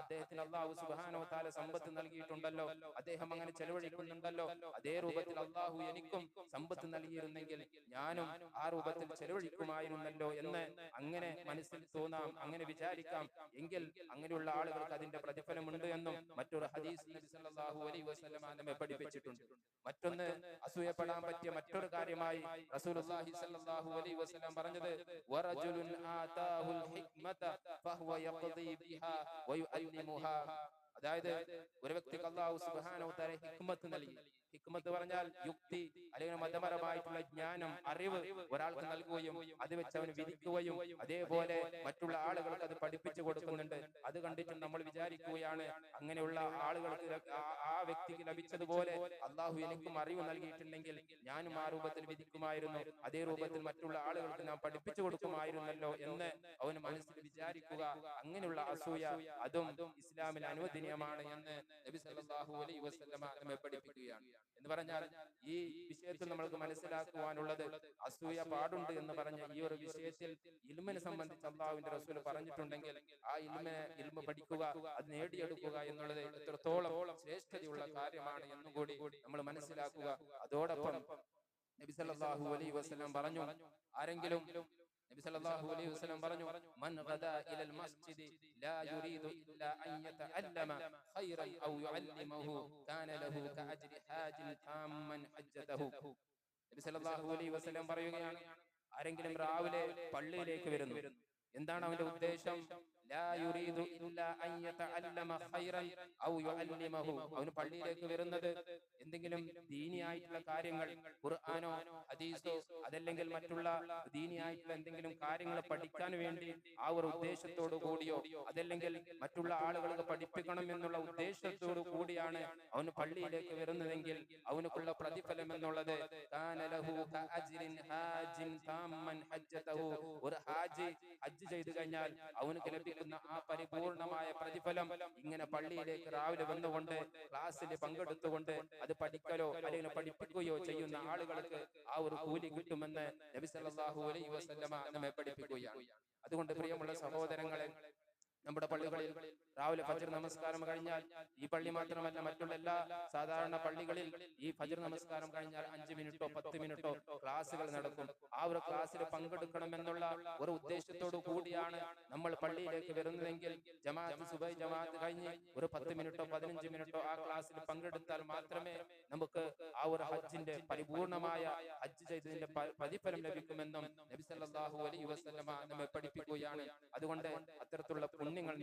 അദ്ദേഹത്തിന് അല്ലാഹു സുബ്ഹാനഹു വ തആല സമ്പത്ത് നൽകിയിട്ടുണ്ടല്ലോ, അദ്ദേഹം അങ്ങനെ ചെലവഴിക്കുന്നുണ്ടല്ലോ, അതേ രൂപത്തിൽ അല്ലാഹു എനിക്കും സമ്പത്ത് നൽകിയിരുന്നെങ്കിൽ ഞാനും ആ രൂപത്തിൽ ചെലവഴിക്കുമായിരുന്നല്ലോ എന്ന് അങ്ങനെ മനസ്സിൽ തോന്നാം, അങ്ങനെ വിചാരിക്കാം. എങ്കിൽ അങ്ങനെയുള്ള ആളുകൾക്ക് അതിന്റെ പ്രതിഫലമുണ്ട് എന്നും മറ്റൊരു ഹദീസ് നബി സല്ലല്ലാഹു അലൈഹി വസല്ലം നമ്മെ പഠിപ്പിച്ചിട്ടുണ്ട്. മറ്റൊന്ന് അസൂയപ്പെടാൻ പറ്റിയ മറ്റൊരു കാര്യമായി റസൂലുള്ളാഹി സ്വല്ലല്ലാഹു അലൈഹി വസല്ലം പറഞ്ഞത്, വറജുലുൻ ആതാഹുൽ ഹിക്മത ഫഹുവ യഖ്ദി ബിഹാ വയുഅല്ലിമുഹാ, അതായത് ഒരു വ്യക്തിക്ക് അല്ലാഹു സുബ്ഹാനഹു വ തആല ഹിക്മത്ത് നൽകി. ഹിക്മത്ത് പറഞ്ഞാൽ യുക്തി അല്ലെങ്കിൽ മതപരമായിട്ടുള്ള ജ്ഞാനം, അറിവ് ഒരാൾക്ക് നൽകുകയും അത് വെച്ച് അവന് വിധിക്കുകയും അതേപോലെ മറ്റുള്ള ആളുകൾക്ക് അത് പഠിപ്പിച്ചു കൊടുക്കുന്നുണ്ട്. അത് കണ്ടിട്ട് നമ്മൾ വിചാരിക്കുകയാണ്, അങ്ങനെയുള്ള ആളുകൾക്ക് ആ വ്യക്തിക്ക് ലഭിച്ചതുപോലെ അല്ലാഹു എനിക്കും അറിവ് നൽകിയിട്ടുണ്ടെങ്കിൽ ഞാനും ആ രൂപത്തിൽ വിധിക്കുമായിരുന്നു, അതേ രൂപത്തിൽ മറ്റുള്ള ആളുകൾക്ക് നാം പഠിപ്പിച്ചു കൊടുക്കുമായിരുന്നല്ലോ എന്ന് അവന് മനസ്സിൽ വിചാരിക്കുക. അങ്ങനെയുള്ള അസൂയ അതും ഇസ്ലാമിൽ അനുവദനീയമാണ് എന്ന് നബി സല്ലല്ലാഹു അലൈഹി വസല്ലം നമ്മെ പഠിപ്പിക്കുകയാണ്. എന്ന് പറഞ്ഞാൽ ഈ വിഷയത്തിൽ നമ്മൾക്ക് മനസ്സിലാക്കുവാനുള്ളത്, അസൂയ പാടുണ്ട് എന്ന് പറഞ്ഞ ഈ ഒരു വിഷയത്തിൽ ഇൽമിനെ സംബന്ധിച്ച് അല്ലാഹുവിന്റെ റസൂൽ പറഞ്ഞിട്ടുണ്ടെങ്കിൽ ആ ഇൽമ പഠിക്കുക, അത് നേടിയെടുക്കുക എന്നുള്ളത് എത്രത്തോളം ശ്രേഷ്ഠതയുള്ള കാര്യമാണ് എന്നും കൂടി നമ്മൾ മനസ്സിലാക്കുക. അതോടൊപ്പം നബി സല്ലല്ലാഹു അലൈഹി വസല്ലം പറഞ്ഞു, ആരെങ്കിലും നബി സല്ലല്ലാഹു അലൈഹി വസല്ലം പറഞ്ഞു, മൻ ഗദാ ഇലൽ മസ്ജിദി ലാ യുരീദു ഇല്ലാ അൻ യതഅല്ലമ ഖൈറൻ ഔ യുഅല്ലിമഹു കാന ലഹു കഅജ്രി ഹാജിൻ താമ്മൻ ഹജ്ജതഹു. നബി സല്ലല്ലാഹു അലൈഹി വസല്ലം പറയുകയാണ്, ആരെങ്കിലും രാവിലെ പള്ളിയിലേക്ക് വരുന്നു, എന്താണ് അവന്റെ ഉദ്ദേശം? ലാ യുരീദു ഇല്ലാ അൻ യതഅല്ലമ ഖൈറൻ ഔ യുഅല്ലിമഹു. അവൻ പള്ളിയിലേക്ക് വരുന്നത് എന്തെങ്കിലും ദീനിയായിട്ടുള്ള കാര്യങ്ങൾ, ഖുർആനോ ഹദീസോ അതല്ലെങ്കിൽ മറ്റുള്ള ദീനിയായിട്ടുള്ള എന്തെങ്കിലും കാര്യങ്ങൾ പഠിക്കാൻ വേണ്ടി ആ ഒരു ഉദ്ദേശത്തോടു കൂടിയോ അതല്ലെങ്കിൽ മറ്റുള്ള ആളുകൾക്ക് പഠിപ്പിക്കണം എന്നുള്ള ഉദ്ദേശത്തോടു കൂടിയാണ് അവന് പള്ളിയിലേക്ക് വരുന്നതെങ്കിൽ അവനുക്കുള്ള പ്രതിഫലം എന്നുള്ളത് കാന ലഹു കഅജ്രിൻ ഹാജിൻ താമ്മൻ ഹജ്ജതഹു. ഒരു ഹാജി ഹജ്ജ് ചെയ്തു കഴിഞ്ഞാൽ അവനുക്ക് ലഭിക്കുന്ന ആ പരിപൂർണമായ പ്രതിഫലം ഇങ്ങനെ പള്ളിയിലേക്ക് രാവിലെ വന്നുകൊണ്ട് ക്ലാസ്സിൽ പങ്കെടുത്തുകൊണ്ട് അത് പഠിക്കലോ അല്ലെങ്കിൽ പഠിപ്പിക്കുകയോ ചെയ്യുന്ന ആളുകൾക്ക് ആ ഒരു കൂലി കിട്ടുമെന്ന് നബി സല്ലല്ലാഹു അലൈഹി വസല്ലമ നമ്മെ പഠിപ്പിക്കുകയാണ്. അതുകൊണ്ട് പ്രിയമുള്ള സഹോദരങ്ങളെ, നമ്മുടെ പള്ളികളിൽ രാവിലെ ഫജ്ർ നമസ്കാരം കഴിഞ്ഞാൽ, ഈ പള്ളി മാത്രമല്ല മറ്റുള്ള എല്ലാ സാധാരണ പള്ളികളിൽ ഈ ഫജ്ർ നമസ്കാരം കഴിഞ്ഞാൽ 5 മിനിറ്റോ 10 മിനിറ്റോ ക്ലാസ്സുകൾ നടക്കും. ആ ഒരു ക്ലാസ്സിൽ പങ്കെടുക്കണമെന്നുള്ള ഒരു ഉദ്ദേശത്തോടു കൂടിയാണ് നമ്മൾ പള്ളിയിലേക്ക് വരുന്നതെങ്കിൽ ജമാഅത്ത് സുബഹി ജമാഅത്ത് കഴിഞ്ഞ് ഒരു 10 മിനിറ്റോ 15 മിനിറ്റോ ആ ക്ലാസ്സിൽ പങ്കെടുത്താൽ മാത്രമേ നമുക്ക് ആ ഒരു ഹജ്ജിന്റെ പരിപൂർണമായ ഹജ്ജ് ചെയ്തതിന്റെ പ്രതിഫലം ലഭിക്കുമെന്നും നബി സല്ലല്ലാഹു അലൈഹി വസല്ലമ നമ്മെ പഠിപ്പിക്കുകയാണ്. അതുകൊണ്ട് അത്തരത്തിലുള്ള പുണ്യങ്ങൾ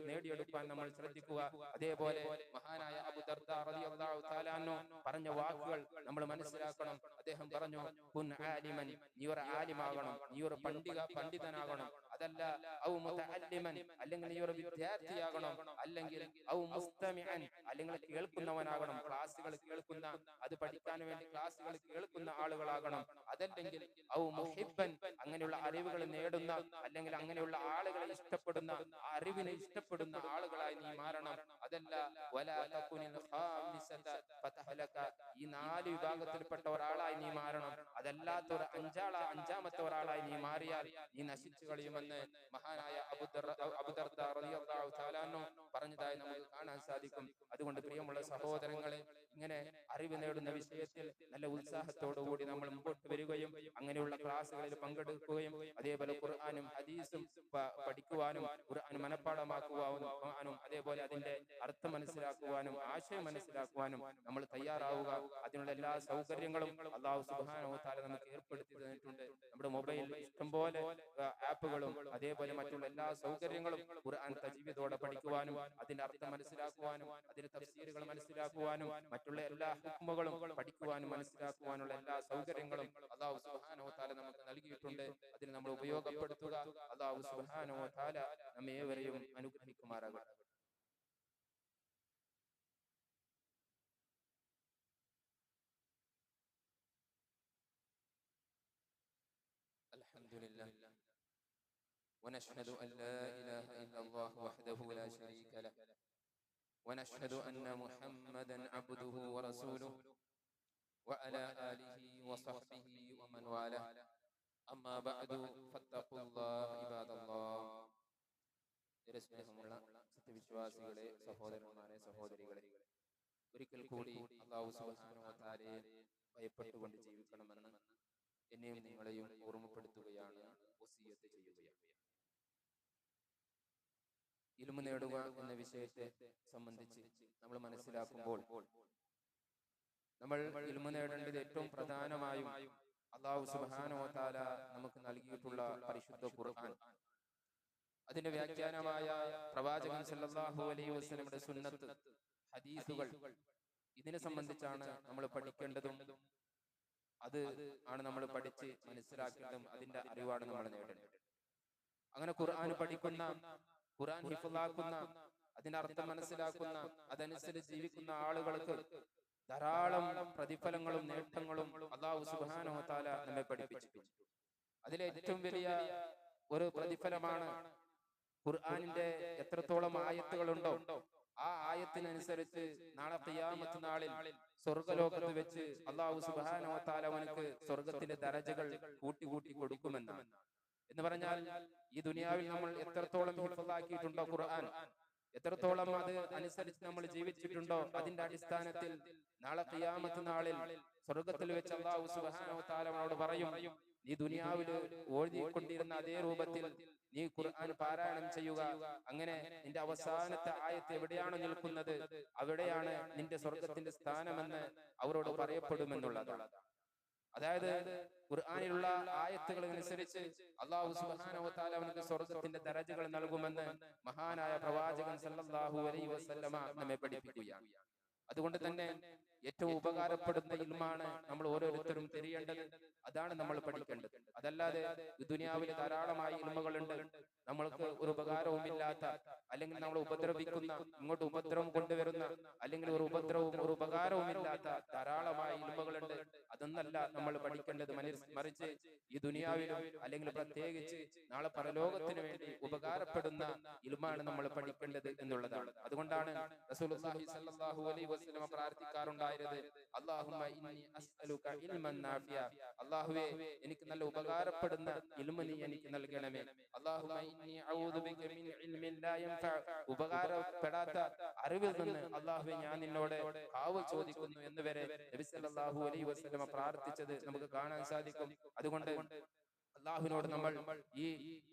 നേടിയെടുക്കാൻ നമ്മൾ ശ്രദ്ധിക്കുക. അതേപോലെ മഹാനായ അബൂ ദർദാ റളിയല്ലാഹു തആല അൻഹു പറഞ്ഞ വാക്കുകൾ നമ്മൾ മനസ്സിലാക്കണം. അദ്ദേഹം പറഞ്ഞു, കുൻ ആലിമൻ, നീ ഒരു ആലിമാകണം, നീ ഒരു പണ്ഡിതനാകണം. അതല്ല ഔ മുതഅല്ലിമൻ, അല്ലെങ്കിൽ നീ ഒരു വിദ്യാർത്ഥിയാകണം, അല്ലെങ്കിൽ ഔ മുസ്തമിഅൻ, അല്ലെങ്കിൽ കേൾക്കുന്നവനാകണം, ക്ലാസുകൾ കേൾക്കുന്ന, അത് പഠിക്കാൻ വേണ്ടി ക്ലാസുകൾ കേൾക്കുന്ന ആളുകളാകണം. അതല്ലെങ്കിൽ ഔ മുഹിബ്ബൻ, അങ്ങനെയുള്ള അറിവുകൾ നേടുന്ന അല്ലെങ്കിൽ അങ്ങനെയുള്ള ആളുകളെ ഇഷ്ടപ്പെടുന്ന, അറിവിനെ ഇഷ്ടപ്പെടുന്ന ആളുകളായി നീ മാറണം. അതല്ല വലാ തകുനിൽ ഖാമിസത ഫതഹലക, ഈ 4 വിഭാഗത്തിൽപ്പെട്ട ഒരാളായി നീ മാറണം. അതല്ലാത്ത ഒരു അഞ്ചാമത്തെ ഒരാളായി നീ മാറിയാൽ നീ നശിച്ചു കളയുമെന്ന് മഹാനായ അബൂ ദർദാ റളിയല്ലാഹു തആല അൻഹു പറഞ്ഞതായി നമുക്ക് കാണാൻ സാധിക്കും. അതുകൊണ്ട് പ്രിയമുള്ള സഹോദരങ്ങളെ, ഇങ്ങനെ അറിവ് നേടുന്ന വിഷയത്തിൽ നല്ല ഉത്സാഹത്തോടുകൂടി നമ്മൾ മുമ്പോട്ട് വരികയും അങ്ങനെയുള്ള ക്ലാസ്സുകളിൽ പങ്കെടുക്കുകയും അതേപോലെ ഖുർആനും ഹദീസും പഠിക്കുവാനും ഖുർആൻ മനഃപ്പാഠമാക്കുവാനും അതേപോലെ അതിന്റെ അർത്ഥം മനസ്സിലാക്കുവാനും ആശയം മനസ്സിലാക്കുവാനും നമ്മൾ തയ്യാറാവുക. അതിനുള്ള എല്ലാ സൗകര്യങ്ങളും അല്ലാഹു സുബ്ഹാനഹു വ തആല നമുക്ക് ഏർപ്പെടുത്തി തന്നിട്ടുണ്ട്. നമ്മുടെ മൊബൈലിൽ ഇഷ്ടംപോലെ ആപ്പുകളും അതേപോലെ മറ്റുള്ള എല്ലാ സൗകര്യങ്ങളും ഖുർആൻ തജ്വീദോടെ പഠിക്കുവാനും അതിന്റെ അർത്ഥം മനസ്സിലാക്കുവാനും അതിന്റെ തഫ്സീറുകൾ മനസ്സിലാക്കുവാനും മറ്റുള്ള എല്ലാ ഹുക്മുകളും പഠിക്കുവാനും മനസ്സിലാക്കുവാനുള്ള എല്ലാ സൗകര്യങ്ങളും അല്ലാഹു സുബ്ഹാനഹു വ തആല നമുക്ക് നൽകിയിട്ടുണ്ട്. അതിൽ നമ്മൾ ഉപയോഗപ്പെടുത്തുക. അല്ലാഹു സുബ്ഹാനഹു വ തആല നമ്മെ ഏവരെയും അനുഗ്രഹിക്കുമാറാകട്ടെ. അൽഹംദുലില്ലാഹ് ونشهد أن لا إله إلا الله وحده لا شريك له ونشهد أن محمدا عبده ورسوله وعلى آله وصحبه ومن والاه أما بعد فاتقوا الله عباد الله. സ്നേഹമുള്ള സത്യവിശ്വാസികളെ, സഹോദരന്മാരെ, സഹോദരികളെ, ഒരിക്കൽ കൂടി അല്ലാഹു സുബ്ഹാനഹു വ തആലയെ ഭയപ്പെട്ടുകൊണ്ട് ജീവിക്കണമെന്ന് എന്നെയും നിങ്ങളെയും ഓർമ്മപ്പെടുത്തുകയാണ്, വസിയത്ത് ചെയ്യുകയാണ്. ഇൽമു നേടുക എന്ന വിഷയത്തെ സംബന്ധിച്ച് നമ്മൾ മനസ്സിലാക്കുമ്പോൾ നമ്മൾ ഇൽമു നേടേണ്ടത് ഏറ്റവും പ്രധാനമായും അല്ലാഹു സുബ്ഹാനഹു വ തആല നമുക്ക് നൽകിയിട്ടുള്ള പരിശുദ്ധ ഖുർആൻ, അതിന്റെ വ്യാഖ്യാനമായ പ്രവാചകൻ സല്ലല്ലാഹു അലൈഹി വസല്ലമയുടെ സുന്നത്ത്, ഹദീസുകൾ, ഇതിനെ സംബന്ധിച്ചാണ് നമ്മൾ പഠിക്കേണ്ടതും അത് ആണ് നമ്മൾ പഠിച്ച് മനസ്സിലാക്കേണ്ടതും അതിന്റെ അറിവാണ് നമ്മൾ നേടേണ്ടത്. അങ്ങനെ ഖുർആൻ പഠിക്കുന്ന, ഖുർആൻ ഹിഫ്ളാക്കുന്ന, അതിന്റെ അർത്ഥം മനസ്സിലാക്കുന്ന, അതനുസരിച്ച് ജീവിക്കുന്ന ആളുകൾക്ക് ധാരാളം പ്രതിഫലങ്ങളും നേട്ടങ്ങളും അല്ലാഹു സുബ്ഹാനഹു വ തആല നമ്മെ പഠിപ്പിച്ചിട്ടുണ്ട്. അതിലെ ഏറ്റവും വലിയ ഒരു പ്രതിഫലമാണ് ഖുർആനിന്റെ എത്രത്തോളം ആയത്തുകളുണ്ടോ ആ ആയത്തിനനുസരിച്ച് നാളെ ഖിയാമത്ത് നാളിൽ സ്വർഗ്ഗലോകത്ത് വെച്ച് അല്ലാഹു സുബ്ഹാനഹു വ തആല അവനക്ക് സ്വർഗ്ഗത്തിന്റെ ദറജകൾ കൂട്ടി കൊടുക്കുമെന്നാണ്. എന്ന് പറഞ്ഞാൽ ഈ ദുനിയാവിൽ നമ്മൾ എത്രത്തോളം ഹിഫ്ളാക്കിയിട്ടുണ്ടോ ഖുർആൻ, എത്രത്തോളം അത് അനുസരിച്ച് നമ്മൾ ജീവിച്ചിട്ടുണ്ടോ, അതിന്റെ അടിസ്ഥാനത്തിൽ നാളെ ഖിയാമത്ത് നാളിൽ സ്വർഗ്ഗത്തിൽ വെച്ച് അല്ലാഹു സുബ്ഹാനഹു വ തആല അവനോട് പറയും, നീ ദുനിയാവിൽ ഓതിക്കൊണ്ടിരുന്ന അതേ രൂപത്തിൽ നീ ഖുർആൻ പാരായണം ചെയ്യുക. അങ്ങനെ നിന്റെ അവസാനത്തെ ആയത്ത് എവിടെയാണ് നിൽക്കുന്നത് അവിടെയാണ് നിന്റെ സ്വർഗ്ഗത്തിന്റെ സ്ഥാനമെന്ന് അവരോട് പറയപ്പെടുമെന്നുള്ളതാണ്. അതായത് ഖുർആനിലുള്ള ആയത്തുകൾ അനുസരിച്ച് അല്ലാഹു സുബ്ഹാനഹു വ തആല അവനക്ക് സ്വർഗ്ഗത്തിന്റെ ദറജകൾ നൽകുമെന്ന് മഹാനായ പ്രവാചകൻ സല്ലല്ലാഹു അലൈഹി വസല്ലമ നമ്മെ പഠിപ്പിക്കുകയാണ്. അതുകൊണ്ട് തന്നെ ഏറ്റവും ഉപകാരപ്പെടുന്ന ഇൽമാണ് നമ്മൾ ഓരോരുത്തരും തിരിയേണ്ടത്. അതാണ് നമ്മൾ പഠിക്കേണ്ടത്. അതല്ലാതെ ദുനിയാവിൽ ധാരാളമായ ഇൽമുകളുണ്ട്, നമ്മൾക്ക് ഒരു ഉപകാരവുമില്ലാത്ത, അല്ലെങ്കിൽ നമ്മൾ ഉപദ്രവിക്കുന്ന, ഇങ്ങോട്ട് ഉപദ്രവം കൊണ്ടുവരുന്ന, അല്ലെങ്കിൽ ഒരു ഉപദ്രവവും ഒരു ഉപകാരവും ഇല്ലാത്ത ധാരാളമായ ഇൽമുകളുണ്ട്. അതൊന്നല്ല നമ്മൾ പഠിക്കേണ്ടത്. മറിച്ച് ഈ ദുനിയാവിലും അല്ലെങ്കിൽ പ്രത്യേകിച്ച് നാളെ പരലോകത്തിന് വേണ്ടി ഉപകാരപ്പെടുന്ന ഇൽമാണ് നമ്മൾ പഠിക്കേണ്ടത് എന്നുള്ളതാണ്. അതുകൊണ്ടാണ് റസൂലുള്ളാഹി സ്വല്ലല്ലാഹു അലൈഹി വസല്ലം പ്രാർത്ഥിക്കാറുണ്ടായത്, അല്ലാഹുമ്മ ഇന്നി അസ്അലുക ഇൽമൻ നാഫിയ, അല്ലാഹുവേ എനിക്ക് നല്ല ഉപകാരപ്പെടുന്ന ഇൽമ നീ എനിക്ക് നൽകണമേ. അല്ലാഹുമ്മ ഇന്നി അഊദു ബിക മിൻ ഇൽമിൻ ലാ യൻഫഅ, ഉപകാരപ്പെടാത്ത അറിവിൽ നിന്ന് അല്ലാഹുവേ ഞാൻ നിന്നോട് കാവൽ ചോദിക്കുന്നു എന്ന് വരെ നബി സല്ലല്ലാഹു അലൈഹി വസല്ലം പ്രാർത്ഥിച്ചത് നമുക്ക് കാണാൻ സാധിക്കും. അതുകൊണ്ട് അള്ളാഹുവിനോട് നമ്മൾ ഈ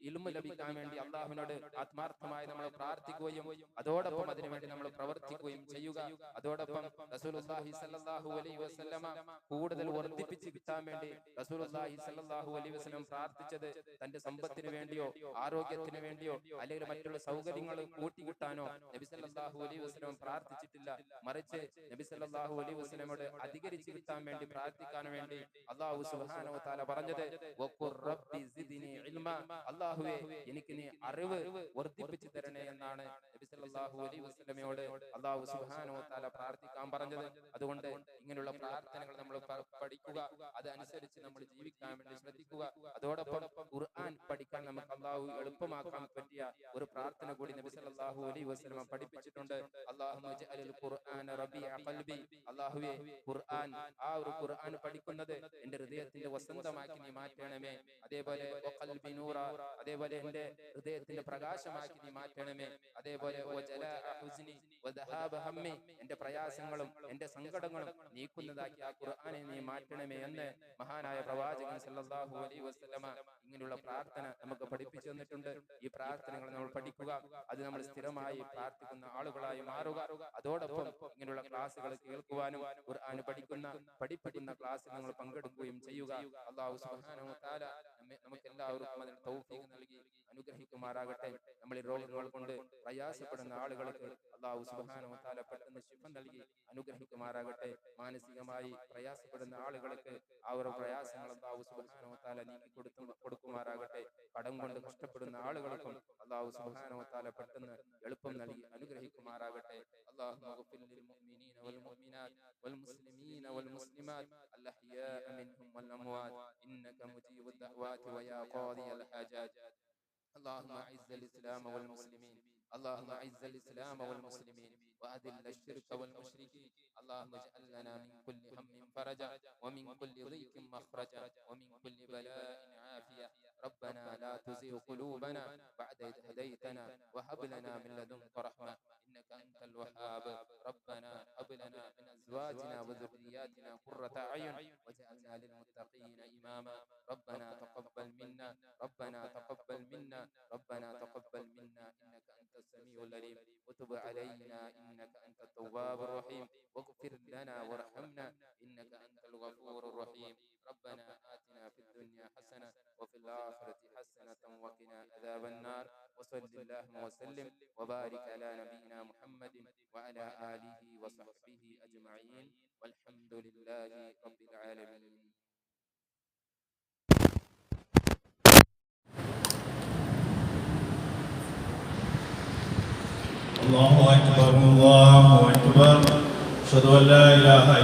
ഇൽമ ലഭിക്കാൻ വേണ്ടി അള്ളാഹുവിനോട് ആത്മാർത്ഥമായി നമ്മൾ പ്രാർത്ഥിക്കുകയും അതോടൊപ്പം അതിനുവേണ്ടി നമ്മൾ പ്രവർത്തിക്കുകയും ചെയ്യുക. അതോടൊപ്പം റസൂലുള്ളാഹി സ്വല്ലല്ലാഹു അലൈഹി വസല്ലമ കൂടുതൽ വർദ്ധിപ്പിച്ച് കിട്ടാൻ വേണ്ടി റസൂലുള്ളാഹി സ്വല്ലല്ലാഹു അലൈഹി വസല്ലം പ്രാർത്ഥിച്ചത് തന്റെ സമ്പത്തിന് വേണ്ടിയോ ആരോഗ്യത്തിന് വേണ്ടിയോ അല്ലെങ്കിൽ മറ്റുള്ള സൗകര്യങ്ങൾ കൂട്ടിക്കിട്ടാനോ നബി സല്ലല്ലാഹു അലൈഹി വസല്ലം പ്രാർത്ഥിച്ചിട്ടില്ല. മറിച്ച് നബി സല്ലല്ലാഹു അലൈഹി വസല്ലമയോട് അധികരിച്ച് കിട്ടാൻ വേണ്ടി പ്രാർത്ഥിക്കാൻ വേണ്ടി അല്ലാഹു സുബ്ഹാനഹു വ തആല പറഞ്ഞത് അല്ലാഹുവേ എനിക്ക് നീ അറിവ് വർദ്ധിപ്പിച്ചു തരണേ എന്നാണ് നബി സല്ലല്ലാഹു അലൈഹി വസല്ലമയോട് അല്ലാഹു സുബ്ഹാനഹു വ തആല പ്രാർത്ഥിക്കാൻ പറഞ്ഞത്. അതുകൊണ്ട് ഇങ്ങനെയുള്ള പ്രാർത്ഥനകൾ നമ്മൾ പഠിക്കുക, അതനുസരിച്ച് നമ്മൾ ജീവിക്കാൻ വേണ്ടി ശ്രദ്ധിക്കുക. അതോടൊപ്പം ഖുർആൻ പഠിക്കാൻ നമുക്ക് അല്ലാഹു എളുപ്പമാക്കാൻ പറ്റിയ ഒരു പ്രാർത്ഥന കൂടി നബി സല്ലല്ലാഹു അലൈഹി വസല്ലം പഠിപ്പിച്ചിട്ടുണ്ട്. അല്ലാഹുമ്മ ജഅലിൽ ഖുർആന റബീഅ ഖൽബി, അല്ലാഹുവേ ഖുർആൻ, ആ ഒരു ഖുർആൻ പഠിക്കുന്നത് എൻ്റെ ഹൃദയത്തിന്റെ വസന്തമാക്കി നീ മാറ്റണമേ. അതേപോലെ ഖൽബി നൂറ, അതേപോലെ എൻ്റെ ഹൃദയത്തിന്റെ പ്രകാശമാക്കി നീ മാറ്റണമേ. അതേപോലെ വജലാഅ ഹുസ്നി വദഹാബ ഹമ്മി, എൻ്റെ പ്രയാസങ്ങളും എൻ്റെ സങ്കടങ്ങളും നീക്കുന്നതാക്കി ആ ഖുർആനെ നീ മാറ്റണമേ എന്ന് മഹാനായ പ്രവാചകൻ സല്ലല്ലാഹു അലൈഹി വസല്ലമ ഇങ്ങനെയുള്ള പ്രാർത്ഥന നമുക്ക് പഠിപ്പിച്ചു തന്നിട്ടുണ്ട്. ഈ പ്രാർത്ഥനകൾ നമ്മൾ പഠിക്കുക, അത് നമ്മൾ സ്ഥിരമായി പ്രാർത്ഥിക്കുന്ന ആളുകളായി മാറുക. അതോടൊപ്പം ഇങ്ങനെയുള്ള ക്ലാസുകൾ കേൾക്കുവാനും ഖുർആൻ പഠിപ്പിക്കുന്ന ക്ലാസ്സിൽ നമ്മൾ പങ്കെടുക്കുകയും ചെയ്യുക. അല്ലാഹു സുബ്ഹാനഹു വ തആല നമുക്ക് എല്ലാവർക്കും അതിന് തൗഫീഖ് നൽകി അനുഗ്രഹിക്കുമാറാകട്ടെ. നമ്മൾ ഈ രോഗങ്ങൾ കൊണ്ട് പ്രയാസപ്പെടുന്ന ആളുകൾക്ക് അല്ലാഹു സുബ്ഹാനഹു വ തആല പെട്ടെന്ന് ശിഫ നൽകി അനുഗ്രഹിക്കുമാറാകട്ടെ. മാനസികമായി പ്രയാസപ്പെടുന്ന ആളുകൾക്ക് ആ ഒരു പ്രയാസങ്ങൾ അല്ലാഹു സുബ്ഹാനഹു വ തആല നീക്കി കൊടുക്കുമാറാകട്ടെ. കടം കൊണ്ട് കഷ്ടപ്പെടുന്ന ആളുകൾക്കും അല്ലാഹു സുബ്ഹാനഹു വ തആല പെട്ടെന്ന് എളുപ്പം നൽകി അനുഗ്രഹിക്കുമാറാകട്ടെ. അല്ലാഹുമ്മ ഗ്ഫിർ ലിൽ മുഅ്മിനീന വൽ മുഅ്മിനാത്ത് വൽ മുസ്ലിമീന വൽ മുസ്ലിമാത്ത് അൽ അഹ്യാഅ മിൻഹും വൽ അംവാത് ഇന്നക മുജീബുദ് ദഅവാതി വയാ ഖാദിയൽ ഹാജാത്. اللهم اعز الاسلام والمسلمين، اللهم اعز الاسلام والمسلمين واذل الشرك والمشركين. اللهم اجعل لنا من كل هم فرجا ومن كل ضيق مخرجا ومن كل بلاء عافية. ربنا لا تزغ قلوبنا بعد إذ هديتنا وهب لنا من لدنك رحمة إنك أنت الوهاب. ربنا هب لنا من أزواجنا وذرياتنا قرة أعين واجعلنا للمتقين إماما. ربنا تقبل منا، ربنا تقبل منا، ربنا تقبل منا إنك أنت السميع العليم وتب علينا إنك أنت التواب الرحيم واغفر لنا وارحمنا إنك أنت الغفور الرحيم. ربنا آتنا في الدنيا حسنة وفي الآخرة حسنة وقنا عذاب النار. وصل اللهم وسلم وبارك على نبينا محمد وعلى آله وصحبه أجمعين والحمد لله رب العالمين. الله أكبر الله أكبر أشهد أن لا إله إلا